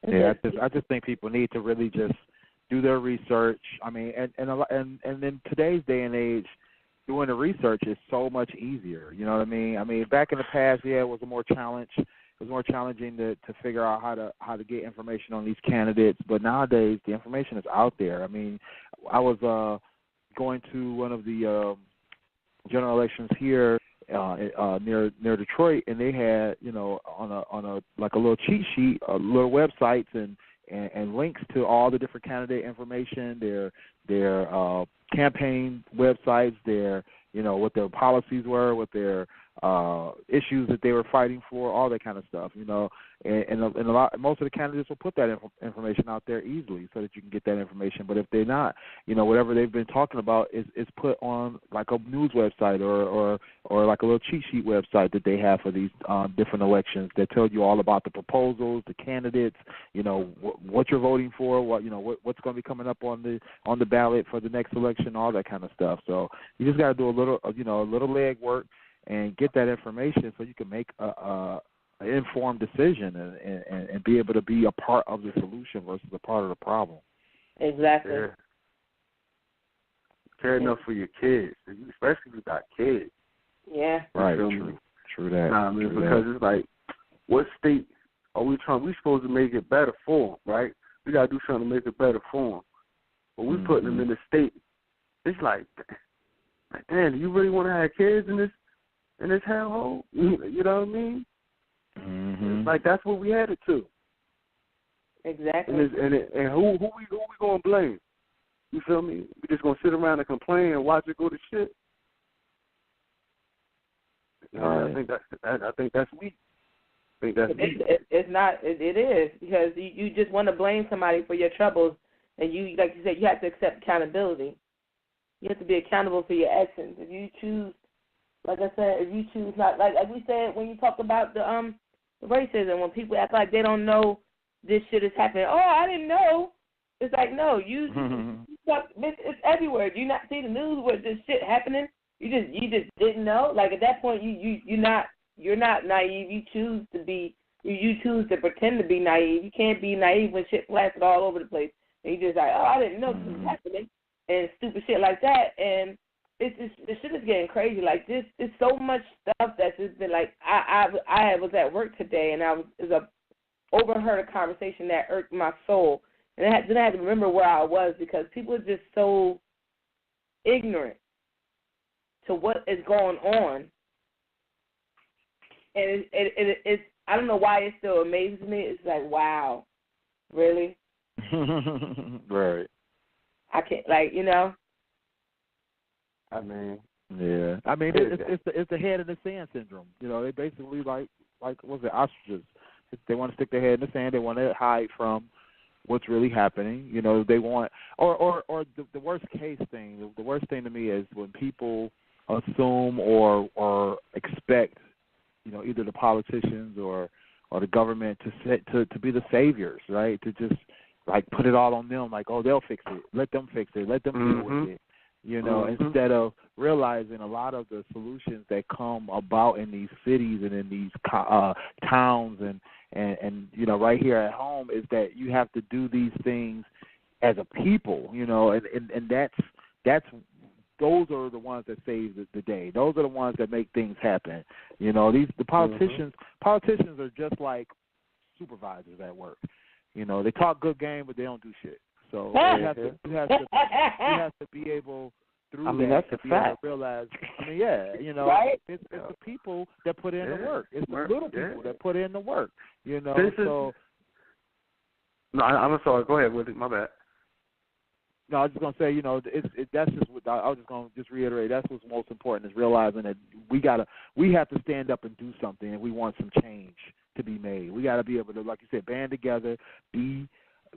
Yeah, I just think people need to really just do their research. I mean, and in today's day and age, doing the research is so much easier. You know what I mean? I mean, back in the past, it was more challenging to figure out how to get information on these candidates. But nowadays, the information is out there. I mean, I was going to one of the general elections here near Detroit, and they had, you know, on a like a little cheat sheet, little websites and links to all the different candidate information, their campaign websites, their, you know, what their policies were, what their issues that they were fighting for, all that kind of stuff, you know. And most of the candidates will put that information out there easily so that you can get that information. But if they're not, you know, whatever they've been talking about is put on like a news website or like a little cheat sheet website that they have for these different elections that tell you all about the proposals, the candidates, you know, what you're voting for, what's going to be coming up on the ballot for the next election, all that kind of stuff. So you just got to do a little leg work and get that information so you can make an informed decision and be able to be a part of the solution versus a part of the problem. Exactly. Yeah. Care enough for your kids, especially if you got kids. Yeah. Right. True that. Nah, I mean, because it's like, what state are we trying? We supposed to make it better for them, right? We got to do something to make it better for them. But we putting them in the state. It's like, damn, do you really want to have kids in this hellhole? You know what I mean? It's like, that's what we headed to. Exactly. And who we going to blame? You feel me? We just gonna sit around and complain and watch it go to shit. I think that's weak. It's not. It is because you just want to blame somebody for your troubles, and you, like you said, you have to accept accountability. You have to be accountable for your actions. If you choose, like I said, if you choose not, like we said when you talk about the racism, when people act like they don't know this shit is happening. Oh, I didn't know. It's like, no, it's everywhere. Do you not see the news where this shit happening? You just didn't know. Like at that point, you're not naive. You choose to pretend to be naive. You can't be naive when shit plastered all over the place. And you just like, oh, I didn't know this was happening, and stupid shit like that. And this shit is getting crazy. Like this, there's so much stuff that's just been like. I was at work today, and overheard a conversation that irked my soul. And then I had to remember where I was because people are just so ignorant to what is going on. And it's I don't know why it still amazes me. It's like, wow, really? Right. I can't, like, you know. I mean, yeah. I mean, it's the head in the sand syndrome. You know, they basically like what's it, ostriches. They want to stick their head in the sand. They want to hide from what's really happening. You know, they want or the worst case thing. The worst thing to me is when people assume or expect, you know, either the politicians or the government to be the saviors, right? To just like put it all on them, like, oh, they'll fix it. Let them fix it. Let them deal with it. You know, instead of realizing a lot of the solutions that come about in these cities and in these towns and you know, right here at home is that you have to do these things as a people, you know, and that's those are the ones that save the day. Those are the ones that make things happen. You know, the politicians are just like supervisors at work. You know, they talk good game, but they don't do shit. So you have to be able that's a fact. To realize. I mean, yeah, you know, right? it's the people that put in the work. It's the little people that put in the work. You know, No, I'm sorry. Go ahead with it. My bad. No, I was just gonna say, you know, that's just what I was just gonna reiterate. That's what's most important is realizing that we have to stand up and do something, and we want some change to be made. We got to be able to, like you said, band together, be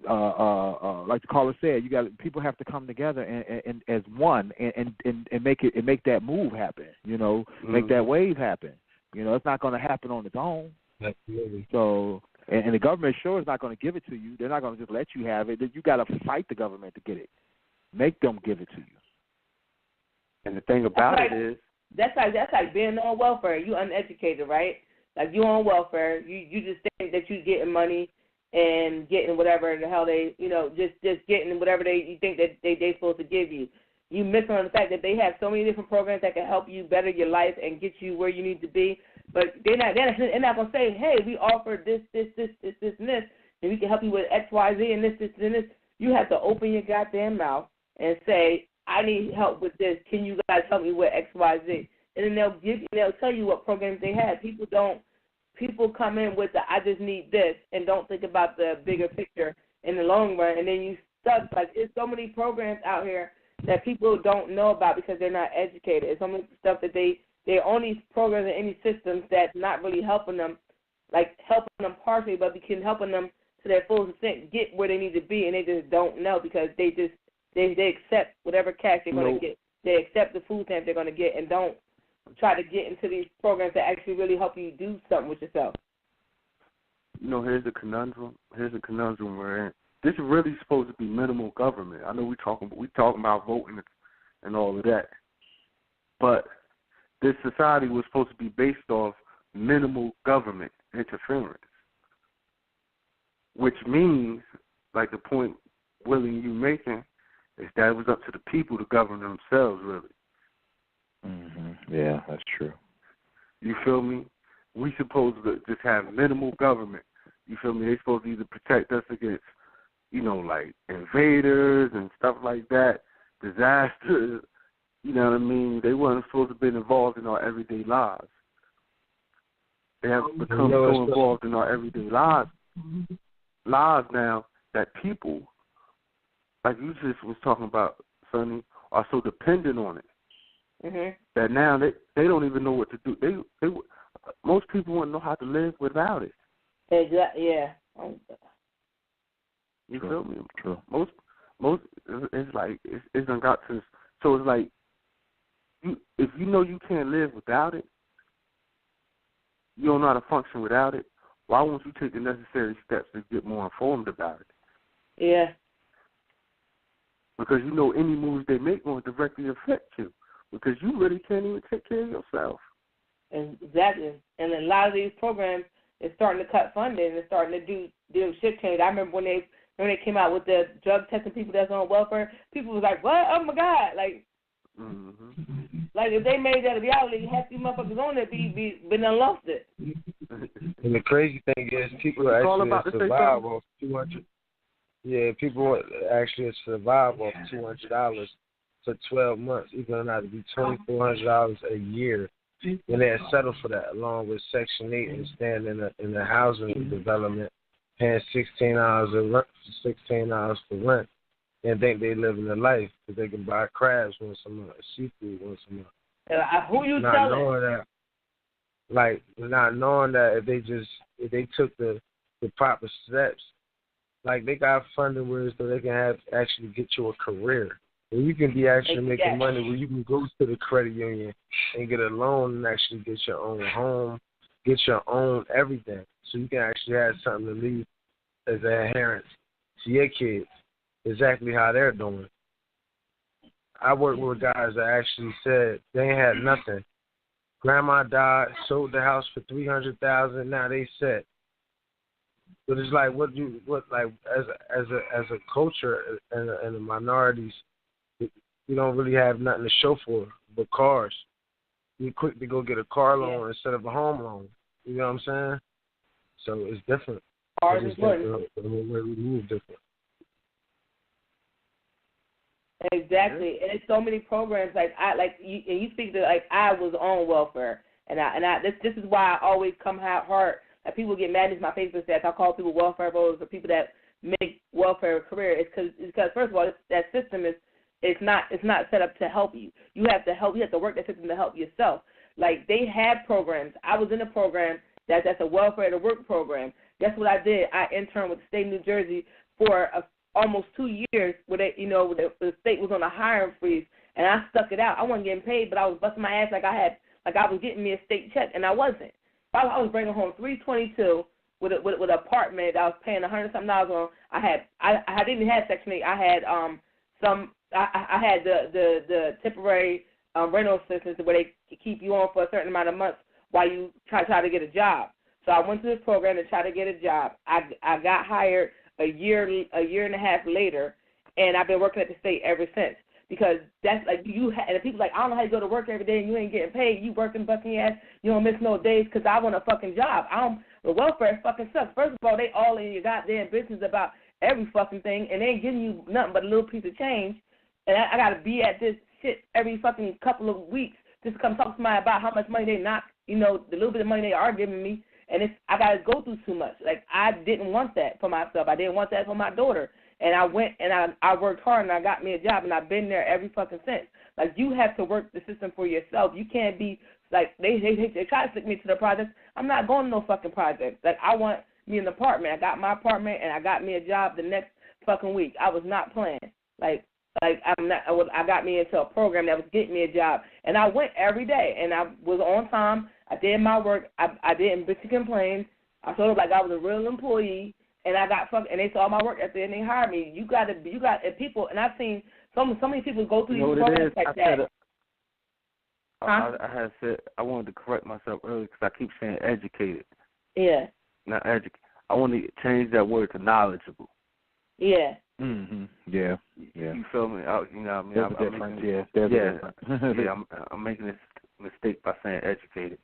like the caller said, people have to come together and as one and make that move happen. You know, make that wave happen. You know, it's not going to happen on its own. Absolutely. So. And the government sure is not going to give it to you. They're not going to just let you have it. You got to fight the government to get it. Make them give it to you. And the thing about it is, that's like being on welfare. You uneducated, right? Like you on welfare. You just think that you getting money and getting whatever the hell they, you know, just getting whatever you think that they supposed to give you. You miss on the fact that they have so many different programs that can help you better your life and get you where you need to be. But they're not going to say, hey, we offer this, and this, and we can help you with X, Y, Z, and this, and this. You have to open your goddamn mouth and say, I need help with this. Can you guys help me with X, Y, Z? And then they'll tell you what programs they have. People come in with the I just need this and don't think about the bigger picture in the long run, and then you stuck. Like there's so many programs out here that people don't know about because they're not educated. It's so much stuff that they're on these programs and any systems that's not really helping them, like helping them partially, but helping them to their full extent get where they need to be, and they just don't know because they accept whatever cash they're going to get. They accept the food stamp they're going to get and don't try to get into these programs that actually really help you do something with yourself. You know, here's the conundrum. We're in. This is really supposed to be minimal government. I know we talking about voting and all of that, but this society was supposed to be based off minimal government interference, which means, like the point Willie and you making, is that it was up to the people to govern themselves, really. Yeah, that's true. You feel me? We supposed to just have minimal government. You feel me? They supposed to either protect us against, you know, like invaders and stuff like that, disasters. You know what I mean? They weren't supposed to be involved in our everyday lives. They have become so involved in our everyday lives now that people like you just was talking about, Sonny, are so dependent on it that now they don't even know what to do. They most people wouldn't know how to live without it. Exactly. Yeah. You feel me? True. Most it's like it's done got to. So it's like if you know you can't live without it, you don't know how to function without it. Why won't you take the necessary steps to get more informed about it? Yeah. Because you know any moves they make will directly affect you. Because you really can't even take care of yourself. Exactly. And a lot of these programs is starting to cut funding and starting to do shift change. I remember when they came out with the drug testing people that's on welfare, people was like, what? Oh, my God. Like, like if they made that a reality, half these motherfuckers on there been done lost it. And the crazy thing is people actually survive off $200. Yeah, people actually survive off $200 for 12 months, even though it be $2,400 a year. And they settle for that, along with Section 8 and staying in the housing development, paying $16 for rent, and think they living their life because they can buy crabs once a month, seafood once a month. Who you not telling? Knowing that, like not knowing that if they took the proper steps, like they got funding where so they can actually get you a career. Where you can be actually making money, where you can go to the credit union and get a loan and actually get your own home, get your own everything. So you can actually have something to leave as an inheritance to your kids, exactly how they're doing. I work with guys that actually said they ain't had nothing. Grandma died, sold the house for $300,000. Now they set. But it's like as a culture and the minorities, you don't really have nothing to show for but cars. You're quick to go get a car loan instead of a home loan. You know what I'm saying? So it's different. Cars is money. The way we move different. Exactly, and it's so many programs you speak to I was on welfare, and this is why I always come hard. Like people get mad at my Facebook stats. I call people welfare voters or people that make welfare a career. It's because first of all that system it's not set up to help you. You have to work that system to help yourself. Like they have programs. I was in a program that's a welfare to work program. That's what I did. I interned with the state of New Jersey for almost 2 years where the state was on a hiring freeze, and I stuck it out. I wasn't getting paid, but I was busting my ass like I was getting me a state check, and I wasn't. I was bringing home $322 with an apartment that I was paying $100-something on. I didn't have Section 8. I had I had the temporary rental assistance where they keep you on for a certain amount of months while you try to get a job. So I went to this program to try to get a job. I got hired a year and a half later, and I've been working at the state ever since. Because that's like and people like, I don't know how you go to work every day and you ain't getting paid. You working, busting your ass. You don't miss no days because I want a fucking job. The welfare fucking sucks. First of all, they all in your goddamn business about every fucking thing, and they ain't giving you nothing but a little piece of change. And I got to be at this shit every fucking couple of weeks just to come talk to somebody about how much money they not, the little bit of money they are giving me. And I got to go through too much. Like, I didn't want that for myself. I didn't want that for my daughter. And I went and I worked hard and I got me a job, and I've been there every fucking since. Like, you have to work the system for yourself. You can't be, like, they try to stick me to the project. I'm not going to no fucking project. Like, I want me an apartment. I got my apartment and I got me a job the next fucking week. I was not playing. I got me into a program that was getting me a job, and I went every day, and I was on time. I did my work. I didn't bitch and complain. I showed up like I was a real employee, and I got fucked, and they saw my work ethic and they hired me. You got people, and I've seen so many people go through these programs like that. I had said I wanted to correct myself earlier because I keep saying educated. Yeah. Not educated. I want to change that word to knowledgeable. Yeah. Mhm. Yeah. Yeah. You feel me? You know what I mean? There's a difference. There's a difference. Yeah. I'm making this mistake by saying educated.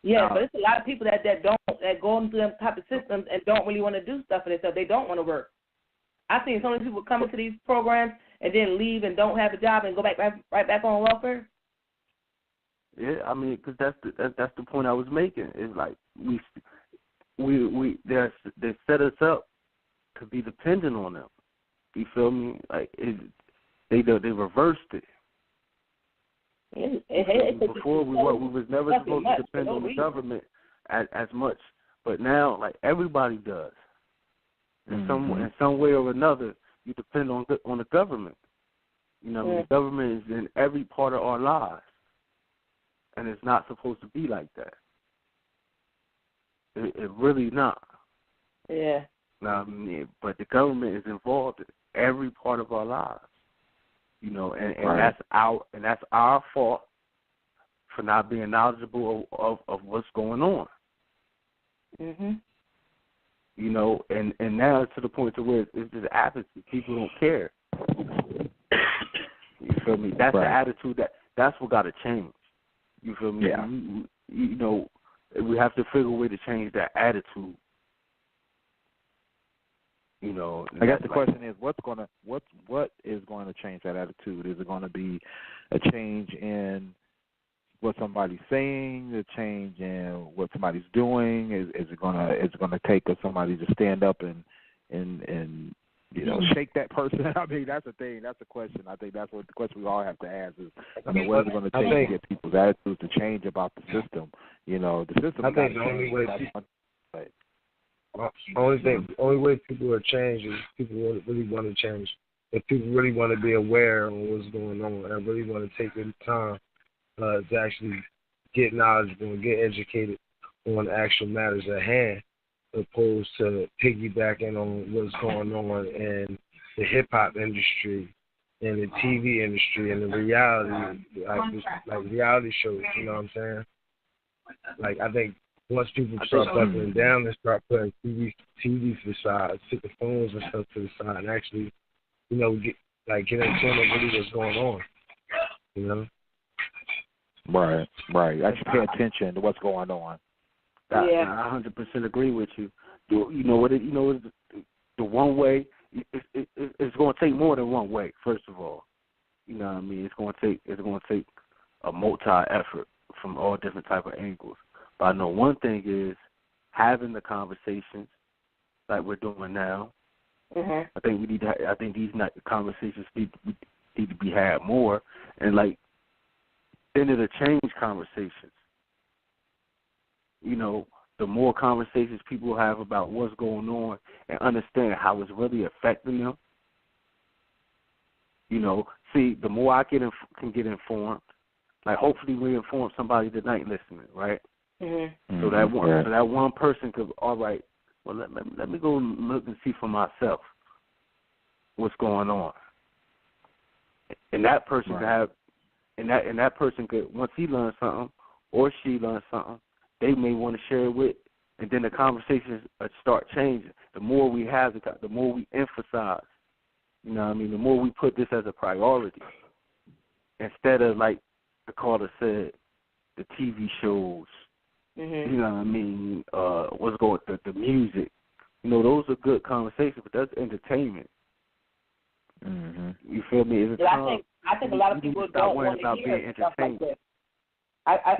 Yeah, but it's a lot of people that go into them type of systems and don't really want to do stuff for themselves. They don't want to work. I've seen so many people come into these programs and then leave and don't have a job and go right back on welfare. Yeah, I mean, because that's the point I was making. It's like they set us up to be dependent on them. You feel me? Like they reversed it. Before we was never supposed to depend on the government as much, but now like everybody does. In some way or another, you depend on the government. You know, the government is in every part of our lives, and it's not supposed to be like that. It really not. Yeah. But the government is involved in every part of our lives. You know, and that's our fault for not being knowledgeable of what's going on. Mhm. You know, and now it's to the point to where it's just apathy. People don't care. You feel me? That's the attitude that's what got to change. You feel me? Yeah. You know, we have to figure a way to change that attitude. You know, I guess the question is, what is going to change that attitude? Is it going to be a change in what somebody's saying, a change in what somebody's doing? Is it gonna take somebody to stand up and you know, shake that person? I mean, that's the thing. That's the question. I think that's what the question we all have to ask is, you know, what is it going to take to get people's attitudes to change about the system? You know, the system. I think the only way people will change is people really want to change. If people really want to be aware of what's going on and really want to take their time to actually get knowledgeable and get educated on actual matters at hand, opposed to piggybacking on what's going on in the hip-hop industry and the TV industry and the reality, like reality shows, you know what I'm saying? Like, I think once people start buckling down and start putting TV to the side, take the phones and stuff to the side, and actually, you know, get into really what's going on, you know? Right. Actually pay attention to what's going on. I 100% agree with you. You know what? The one way. It's going to take more than one way. First of all, you know what I mean. It's going to take a multi-effort from all different type of angles. But I know one thing is having the conversations like we're doing now. Mm-hmm. I think I think these conversations need to be had more, and like then it'll change conversations. You know, the more conversations people have about what's going on and understand how it's really affecting them. You know, see, the more I can get informed, like hopefully we inform somebody tonight listening, right? Mm-hmm. So that one person could, all right, well let me go look and see for myself what's going on, and that person could have, and that person could, once he learns something or she learns something, they may want to share it with, and then the conversations start changing. The more we have, the more we emphasize. You know what I mean? The more we put this as a priority, instead of like the caller said, the TV shows. Mm-hmm. You know what I mean? What's going the music? You know, those are good conversations, but that's entertainment. Mm-hmm. You feel me? It's I think a lot of people don't want to hear stuff like this. I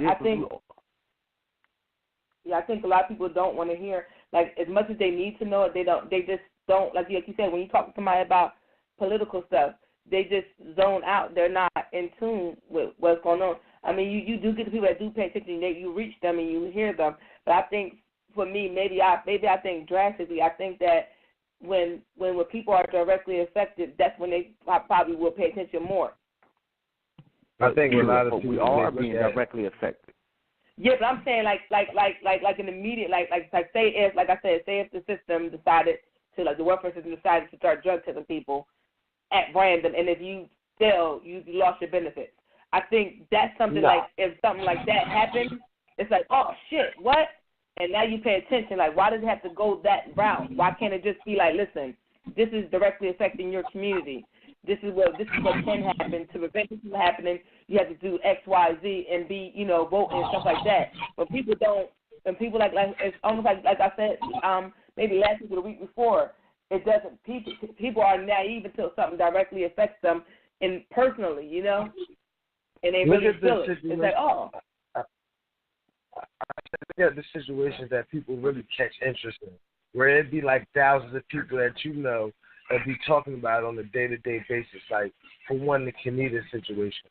think a lot of people don't want to hear, like, as much as they need to know it, they just don't, like you said, when you talk to somebody about political stuff, they just zone out. They're not in tune with what's going on. I mean, you do get the people that do pay attention, you reach them and you hear them. But I think for me, maybe I think drastically, I think that when people are directly affected, that's when they probably will pay attention more. I think a lot of people we are being directly affected. Yeah, but I'm saying like an immediate like say if the system decided to, like the welfare system decided to start drug testing people at random, and if you fail, you lost your benefits. I think that's something like, if something like that happens, it's like, oh shit, what? And now you pay attention. Like, why does it have to go that route? Why can't it just be like, listen, this is directly affecting your community. This is what can happen. To prevent this from happening, you have to do X, Y, Z, and be, vote and stuff like that. But people don't, and people like it's almost like I said, maybe last week or the week before, it doesn't. People are naive until something directly affects them, and personally, and they really feel it. It's like, oh. I think the situations that people really catch interest in, where it'd be like thousands of people that and be talking about it on a day-to-day basis. Like, for one, the Kenita situation.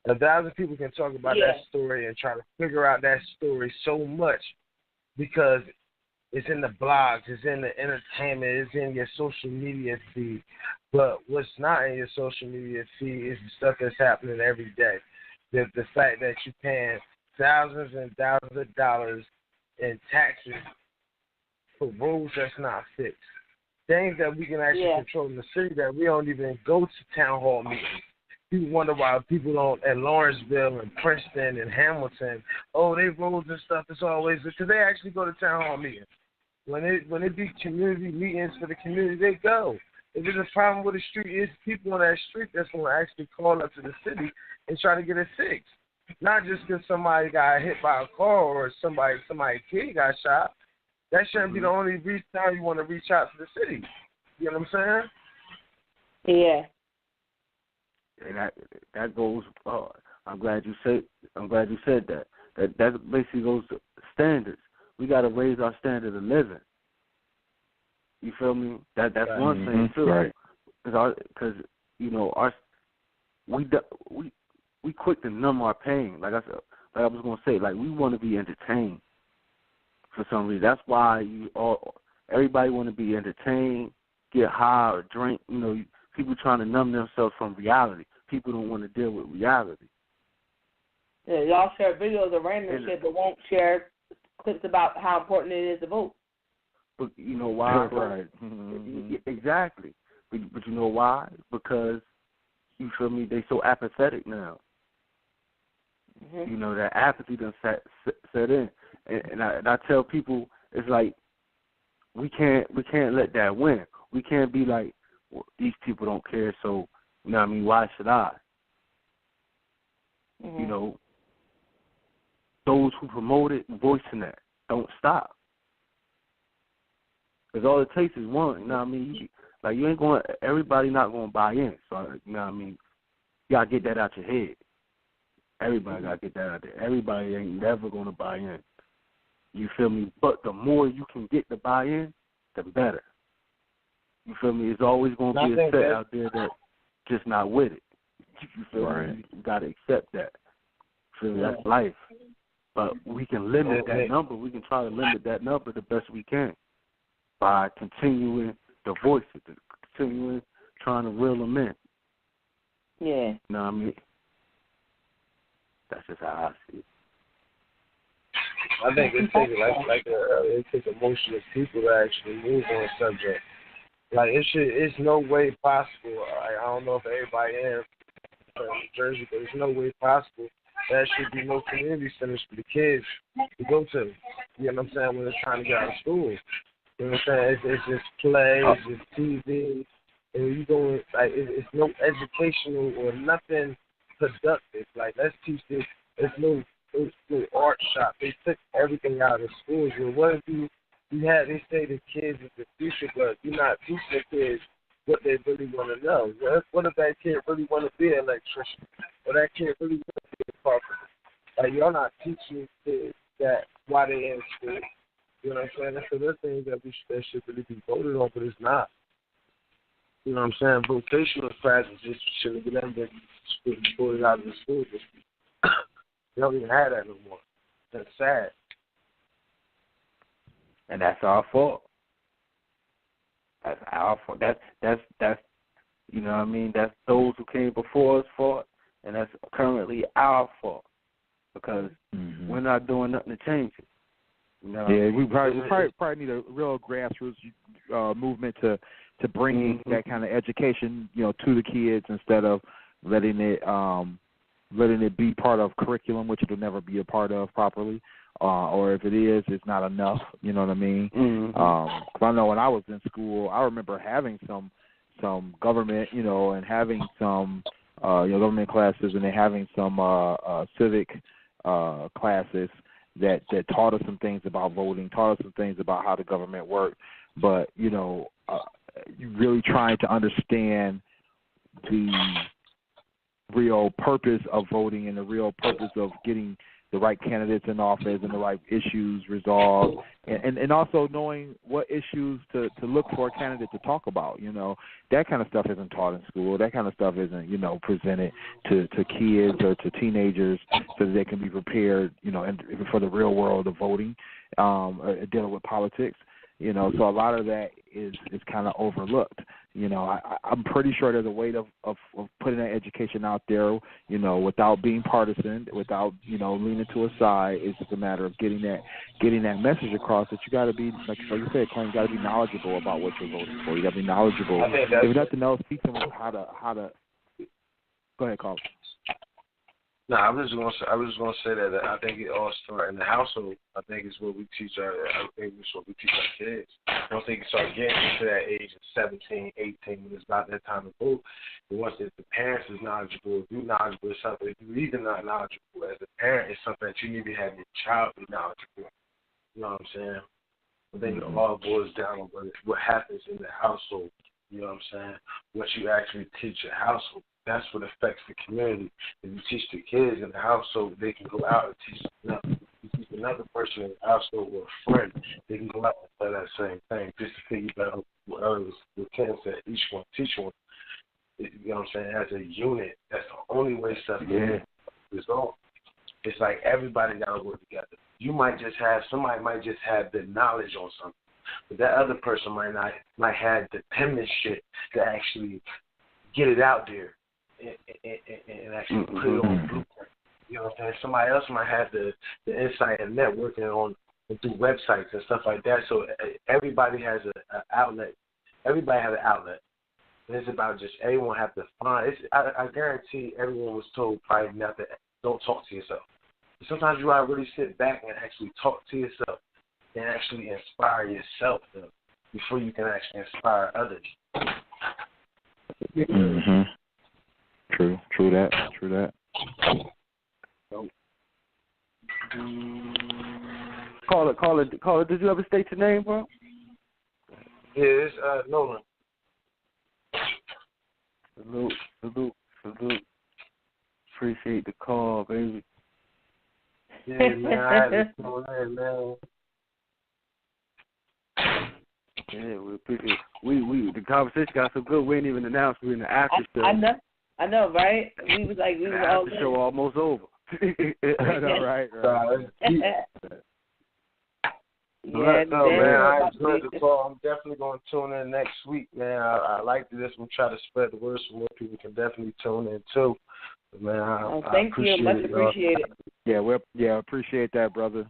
1,000 people can talk about that story and try to figure out that story so much because it's in the blogs, it's in the entertainment, it's in your social media feed. But what's not in your social media feed is the stuff that's happening every day. The fact that you're paying thousands and thousands of dollars in taxes for roads that's not fixed. Things that we can actually control in the city that we don't even go to town hall meetings. People wonder why people don't, at Lawrenceville and Princeton and Hamilton, they roads and stuff is always, because they actually go to town hall meetings. When it be community meetings for the community, they go. If there's a problem with the street, it's people on that street that's going to actually call up to the city and try to get it fixed. Not just because somebody got hit by a car or somebody's kid got shot. That shouldn't be the only time you want to reach out to the city. You know what I'm saying? Yeah. And that goes. I'm glad you said that. That basically goes to standards. We got to raise our standard of living. You feel me? That's one thing too. Right. Because we quick to numb our pain. Like I was gonna say, like we want to be entertained for some reason. That's why everybody want to be entertained, get high or drink. People trying to numb themselves from reality. People don't want to deal with reality. Yeah, y'all share videos of random shit, but won't share clips about how important it is to vote. But you know why? Right. Exactly. But you know why? Because, you feel me, they so apathetic now. Mm-hmm. That apathy done set in. And I tell people, it's like, we can't let that win. We can't be like, well, these people don't care, so, why should I? Mm-hmm. Those who promote it, voicing that, don't stop. Because all it takes is one, you ain't going, everybody not going to buy in. So, you got to get that out your head. Everybody got to get that out there. Everybody ain't never going to buy in. You feel me? But the more you can get to buy in, the better. You feel me? It's always going to be a set out there that just not with it. You feel me? You got to accept that. You feel me? That's life. But we can limit that number. We can try to limit that number the best we can by continuing to voice it, continuing trying to reel them in. Yeah. You know what I mean? That's just how I see it. I think it takes it takes emotional people to actually move on a subject. Like it's no way possible. I don't know if everybody in New Jersey, but there's no way possible there should be no community centers for the kids to go to. You know what I'm saying? When they're trying to get out of school. You know what I'm saying? It's just play, it's just TV, and you go like it's no educational or nothing productive. Like let's teach this. There's no art shop. They took everything out of the schools. Well, what if you had? They say the kids is the future, but you're not teaching the kids what they really want to know. What if that kid really want to be an electrician, or that kid really want to be a carpenter? Like y'all not teaching kids that why they in school. You know what I'm saying? So there's things that should really be voted on, but it's not. You know what I'm saying? Vocational classes just should have been voted out of the school district. They don't even have that no more. That's sad. And that's our fault. That's our fault. That's you know what I mean? That's those who came before us fault, and that's currently our fault because we're not doing nothing to change it. Yeah, we probably need a real grassroots movement to bring that kind of education, to the kids instead of letting it be part of curriculum, which it will never be a part of properly, or if it is, it's not enough. You know what I mean? Because I know when I was in school, I remember having some government, and having some government classes, and then having some civic classes that taught us some things about voting, taught us some things about how the government worked, but you really trying to understand real purpose of voting and the real purpose of getting the right candidates in office and the right issues resolved, and also knowing what issues to look for a candidate to talk about. That kind of stuff isn't taught in school. That kind of stuff isn't, presented to kids or to teenagers so that they can be prepared, and for the real world of voting, dealing with politics. So a lot of that is kind of overlooked. I'm pretty sure there's a way of putting that education out there, without being partisan, without, leaning to a side. It's just a matter of getting that message across that you got to be, like you said, Clint, you got to be knowledgeable about what you're voting for. You got to be knowledgeable. If nothing else, teach them how to. Go ahead, Carl. No, I was just gonna say that I think it all starts in the household. I think it's what we teach our kids. I don't think it starts getting to that age of 17, 18 when it's about that time to vote. But once the parents is knowledgeable, if you're knowledgeable, it's something. If you're even not knowledgeable as a parent, it's something that you need to have your child be knowledgeable. You know what I'm saying? I think it all boils down on what happens in the household. You know what I'm saying? What you actually teach your household. That's what affects the community. If you teach the kids in the household, they can go out and teach another. If you teach another person in the household or a friend, they can go out and say that same thing. Just to piggyback on what others, what Ken said, each one teach one. You know what I'm saying? As a unit, that's the only way stuff can resolve. It's like everybody got to work together. Somebody might just have the knowledge on something, but that other person might have the penmanship to actually get it out there. And actually put it on blueprint. You know what I'm saying? Somebody else might have the insight and networking on through websites and stuff like that. So everybody has an outlet. Everybody has an outlet. And it's about just everyone have to find. I guarantee everyone was told probably nothing. Don't talk to yourself. Sometimes you gotta really sit back and actually talk to yourself and actually inspire yourself before you can actually inspire others. Mm-hmm. True that. Caller, did you ever state your name, bro? Yeah, it's Nolan. Salute. Appreciate the call, baby. Yeah, man, I had to call in, man. Yeah, we appreciate it. We the conversation got so good we ain't even announced we're in the after show. I know, right? We was all the show almost over. I know, right. Man, I enjoyed the call. I'm definitely going to tune in next week, man. I like this. I'm trying to spread the word so more people can definitely tune in too. But man, thank you, much appreciated. Yeah, appreciate that, brother.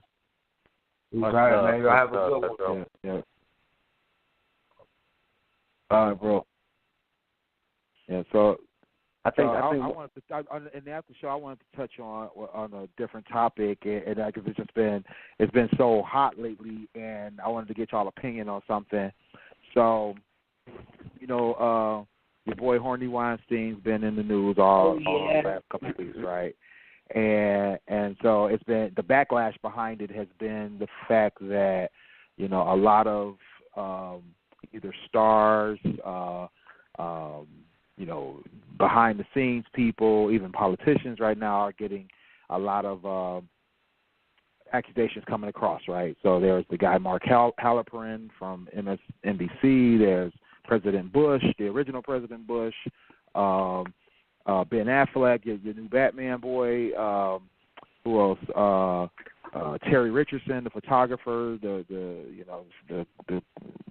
All right, man. Y'all have a good one. Yeah. All right, bro. Yeah, so I think wanted to, in the after show, I wanted to touch on a different topic, and because it's been so hot lately, and I wanted to get y'all opinion on something. So, your boy Horny Weinstein's been in the news all the last couple of weeks, right? And so it's been the backlash behind it has been the fact that a lot of either stars, behind the scenes people, even politicians right now are getting a lot of accusations coming across, right? So there's the guy Mark Halperin from MSNBC. There's President Bush, the original President Bush, Ben Affleck, your new Batman boy. Who else? Terry Richardson, the photographer, the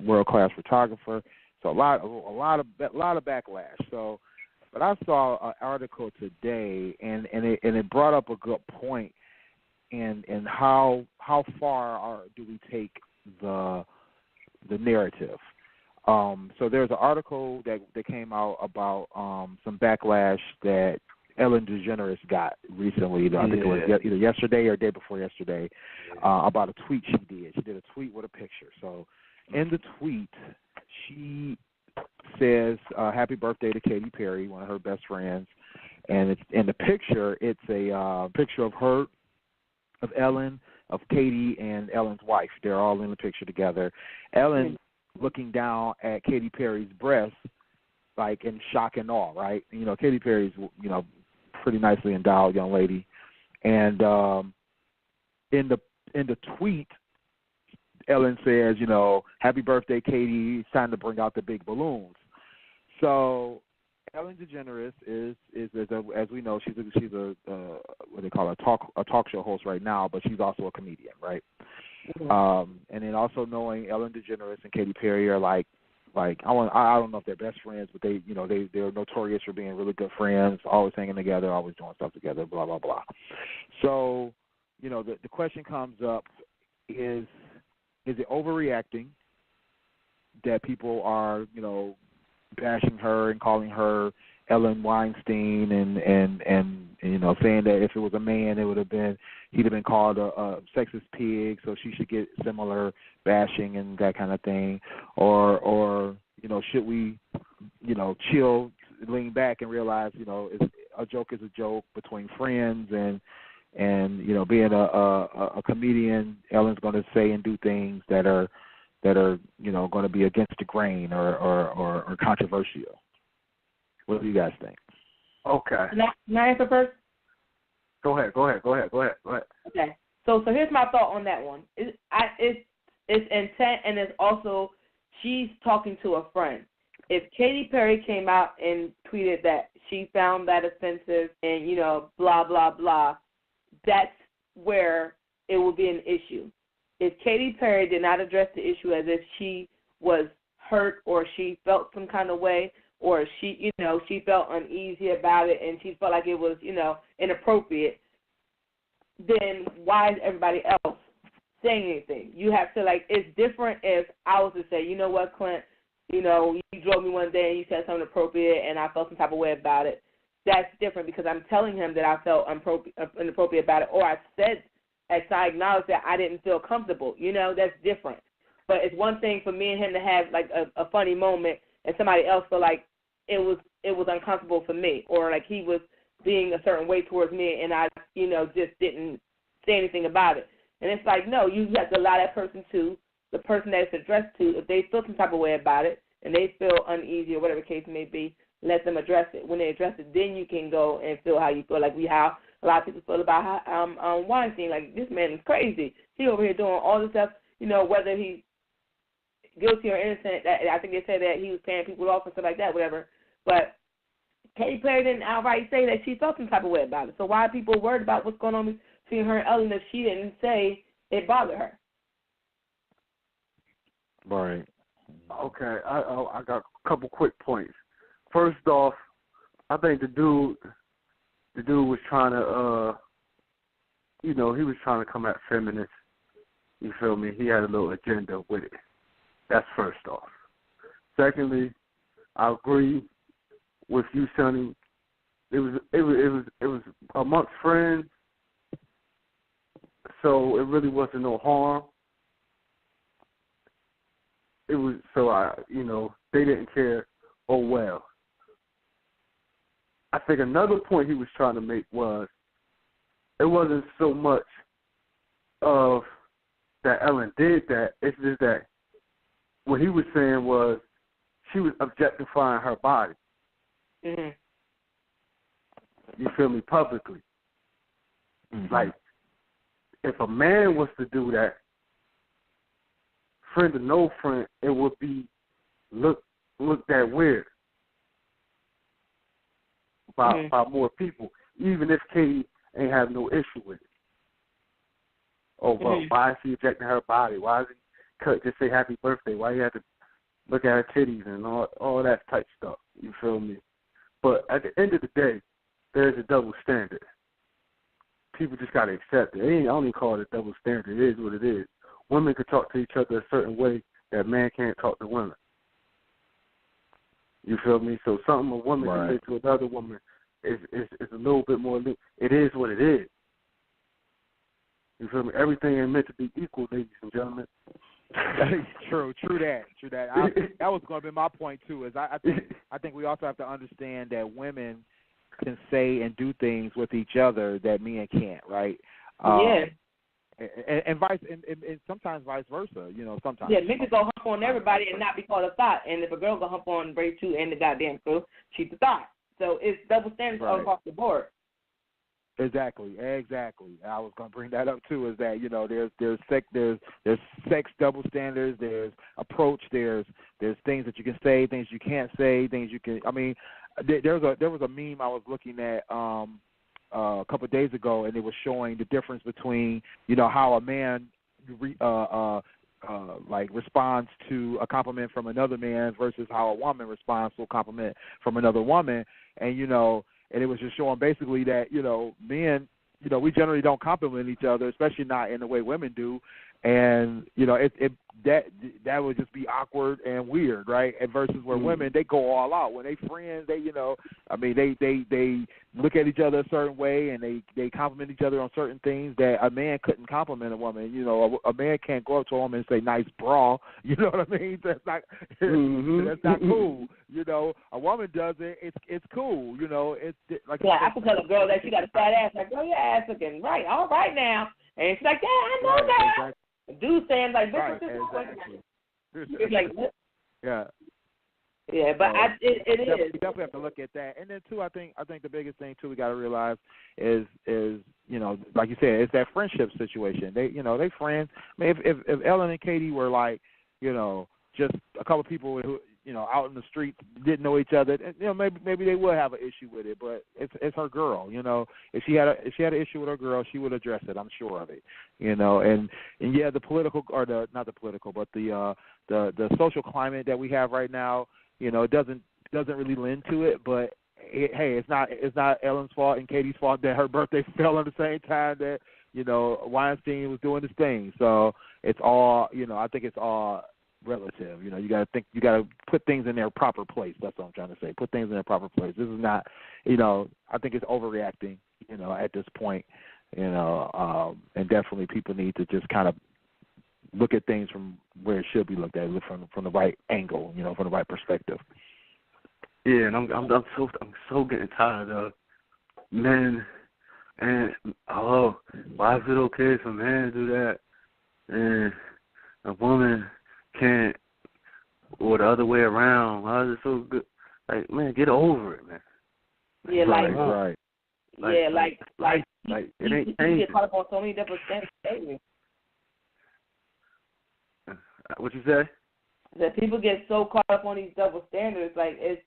world-class photographer. So a lot of backlash. So, but I saw an article today, and it brought up a good point, in how far do we take the narrative. So there's an article that came out about some backlash that Ellen DeGeneres got recently. I think it was either yesterday or day before yesterday, about a tweet she did. She did a tweet with a picture. So in the tweet, she says, happy birthday to Katy Perry, one of her best friends. And it's in the picture, it's a picture of her, of Ellen, of Katy, and Ellen's wife. They're all in the picture together. Ellen looking down at Katy Perry's breasts, like in shock and awe, right? Katy Perry's, pretty nicely endowed young lady. And in the tweet, Ellen says, you know, happy birthday, Katie. It's time to bring out the big balloons. So Ellen DeGeneres is as we know, she's a what they call a talk show host right now, but she's also a comedian, right? Mm-hmm. And then also knowing Ellen DeGeneres and Katy Perry are like I don't know if they're best friends, but they're notorious for being really good friends, always hanging together, always doing stuff together, blah blah blah. So, you know, the question comes up is it overreacting that people are, you know, bashing her and calling her Ellen Weinstein and you know, saying that if it was a man, he'd have been called a sexist pig, so she should get similar bashing and that kind of thing, or you know, should we, you know, chill, lean back and realize, you know, a joke is a joke between friends, and you know, being a comedian, Ellen's going to say and do things that are you know, going to be against the grain or controversial. What do you guys think? Okay. Can I answer first? Go ahead. Okay. So here's my thought on that one. It's intent, and it's also she's talking to a friend. If Katy Perry came out and tweeted that she found that offensive and, you know, blah, blah, blah, that's where it would be an issue. If Katy Perry did not address the issue as if she was hurt or she felt some kind of way or she, you know, she felt uneasy about it and she felt like it was, you know, inappropriate, then why is everybody else saying anything? You have to, like, it's different if I was to say, you know what, Clint, you know, you drove me one day and you said something appropriate and I felt some type of way about it. That's different because I'm telling him that I felt inappropriate about it, or I said, as I acknowledge that I didn't feel comfortable. You know, that's different. But it's one thing for me and him to have, like, a funny moment and somebody else feel like it was uncomfortable for me, or like he was being a certain way towards me and I, you know, just didn't say anything about it. And it's like, no, you have to allow that person to, the person that it's addressed to, if they feel some type of way about it and they feel uneasy or whatever the case may be, let them address it. When they address it, then you can go and feel how you feel, like how a lot of people feel about Weinstein. Like, this man is crazy. He over here doing all this stuff, you know, whether he's guilty or innocent. I think they said that he was paying people off and stuff like that, whatever. But Katy Perry didn't outright say that she felt some type of way about it. So why are people worried about what's going on between her and Ellen if she didn't say it bothered her? Right. Okay, I got a couple quick points. First off, I think the dude was trying to, you know, he was trying to come at feminists. You feel me? He had a little agenda with it. That's first off. Secondly, I agree with you, Sonny. It was amongst friends, so it really wasn't no harm. It was you know, they didn't care. Oh well. I think another point he was trying to make was it wasn't so much of that Ellen did that. It's just that what he was saying was she was objectifying her body. Mm-hmm. You feel me? Publicly. Mm-hmm. Like, if a man was to do that, friend or no friend, it would be looked at weird by more people, even if Katie ain't have no issue with it. Oh, well, why is he objecting her body? Why is he just say happy birthday? Why you have to look at her titties and all that type stuff? You feel me? But at the end of the day, there's a double standard. People just got to accept it. I don't even call it a double standard. It is what it is. Women can talk to each other a certain way that man can't talk to women. You feel me? So something a woman can say to another woman is a little bit more. It is what it is. You feel me? Everything ain't meant to be equal, ladies and gentlemen. True that. That was going to be my point too. Is I think we also have to understand that women can say and do things with each other that men can't, right? Yeah. And sometimes vice versa. You know, sometimes. Yeah, niggas go hump on everybody and not be called a thought. And if a girl go hump on Brave 2 and the goddamn crew, she's a thought. So it's double standards all across the board. Exactly. I was going to bring that up too. Is that there's sex double standards. There's approach. There's things that you can say, things you can't say, things you can. I mean, there was a meme I was looking at a couple of days ago, and it was showing the difference between how a man responds to a compliment from another man versus how a woman responds to a compliment from another woman, and it was just showing basically that, men, we generally don't compliment each other, especially not in the way women do. And, that would just be awkward and weird, right? And versus where women, they go all out. When they friends, they look at each other a certain way and they compliment each other on certain things that a man couldn't compliment a woman. A man can't go up to a woman and say, nice bra. You know what I mean? That's not, that's not cool. A woman does it. It's cool. It's like, I can tell a girl that she got a fat ass. Like, girl, your ass looking right. All right now. And she's like, yeah, I know that. Exactly. Dude saying like, this right, is exactly. It's like, yeah. Yeah, but it is. We definitely have to look at that. And then too, I think the biggest thing too we got to realize is like you said, it's that friendship situation. They friends. I mean, if Ellen and Katie were like, just a couple of people who out in the street didn't know each other, maybe they would have an issue with it. But it's her girl. If she had an issue with her girl, she would address it. I'm sure of it. And yeah, the political or not the political, but the social climate that we have right now, it doesn't really lend to it. But hey, it's not Ellen's fault and Katie's fault that her birthday fell on the same time that Weinstein was doing his thing. So it's all I think it's all relative. You got to put things in their proper place. That's what I'm trying to say. Put things in their proper place. This is not, I think it's overreacting, at this point, and definitely people need to just kind of look at things from where it should be looked at, from the right angle, from the right perspective. Yeah, and I'm so getting tired of men and why is it okay for a man to do that and a woman can't, or the other way around? Why is it so good? Like, man, get over it, man. Yeah, right. Like it ain't you changing. get caught up on so many different things. What you say? That people get so caught up on these double standards. Like it's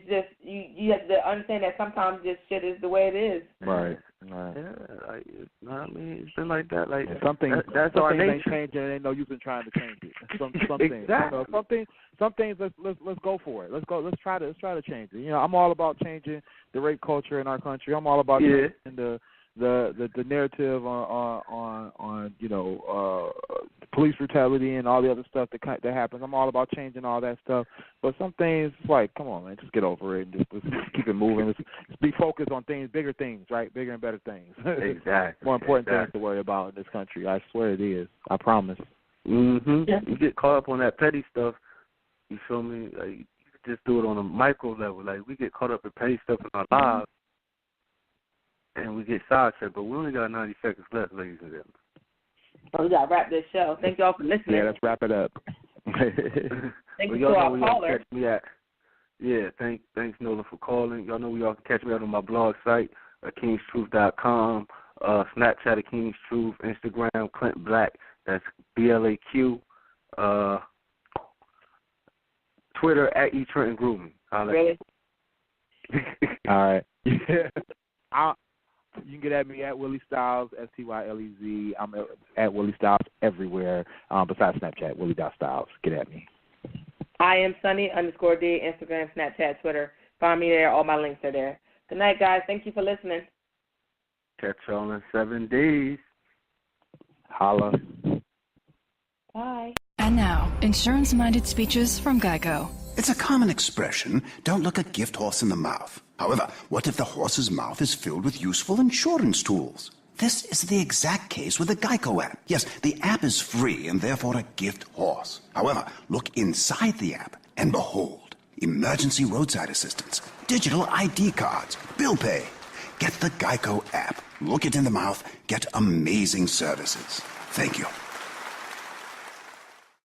just you have to understand that sometimes this shit is the way it is. Right. Yeah, I mean, it's been like that. Like that's our nature. Ain't changing. Ain't no use in trying to change it. Some things. Exactly. Some things. Let's go for it. Let's go. Let's try to change it. I'm all about changing the rape culture in our country. I'm all about changing the narrative on police brutality and all the other stuff that happens. I'm all about changing all that stuff. But some things, like, come on, man, just get over it and just keep it moving. Let's be focused on bigger things, right? Bigger and better things. Exactly. More important things to worry about in this country. I swear it is. I promise. Mhm. Yeah. You get caught up on that petty stuff. You feel me? Like, you just do it on a micro level. Like, we get caught up in petty stuff in our lives. And we get sidetracked, but we only got 90 seconds left, ladies and gentlemen. We got to wrap this show. Thank y'all for listening. Yeah, let's wrap it up. Thank you to our caller. Catch me at. Yeah, thanks Nolan for calling. Y'all know y'all can catch me out on my blog site at kingstruth.com, Snapchat at King's Truth, Instagram Clint Black, that's BLAQ, Twitter at E Trenton Grooming. Really? All right. You can get at me at Willie Styles, STYLEZ. I'm at Willie Styles everywhere besides Snapchat, Willie.Styles. Get at me. I am Sunny_D, Instagram, Snapchat, Twitter. Find me there. All my links are there. Good night, guys. Thank you for listening. Catch y'all in 7 days. Holla. Bye. And now, insurance-minded speeches from GEICO. It's a common expression, don't look a gift horse in the mouth. However, what if the horse's mouth is filled with useful insurance tools? This is the exact case with the GEICO app. Yes, the app is free and therefore a gift horse. However, look inside the app and behold, emergency roadside assistance, digital ID cards, bill pay. Get the GEICO app. Look it in the mouth, get amazing services. Thank you.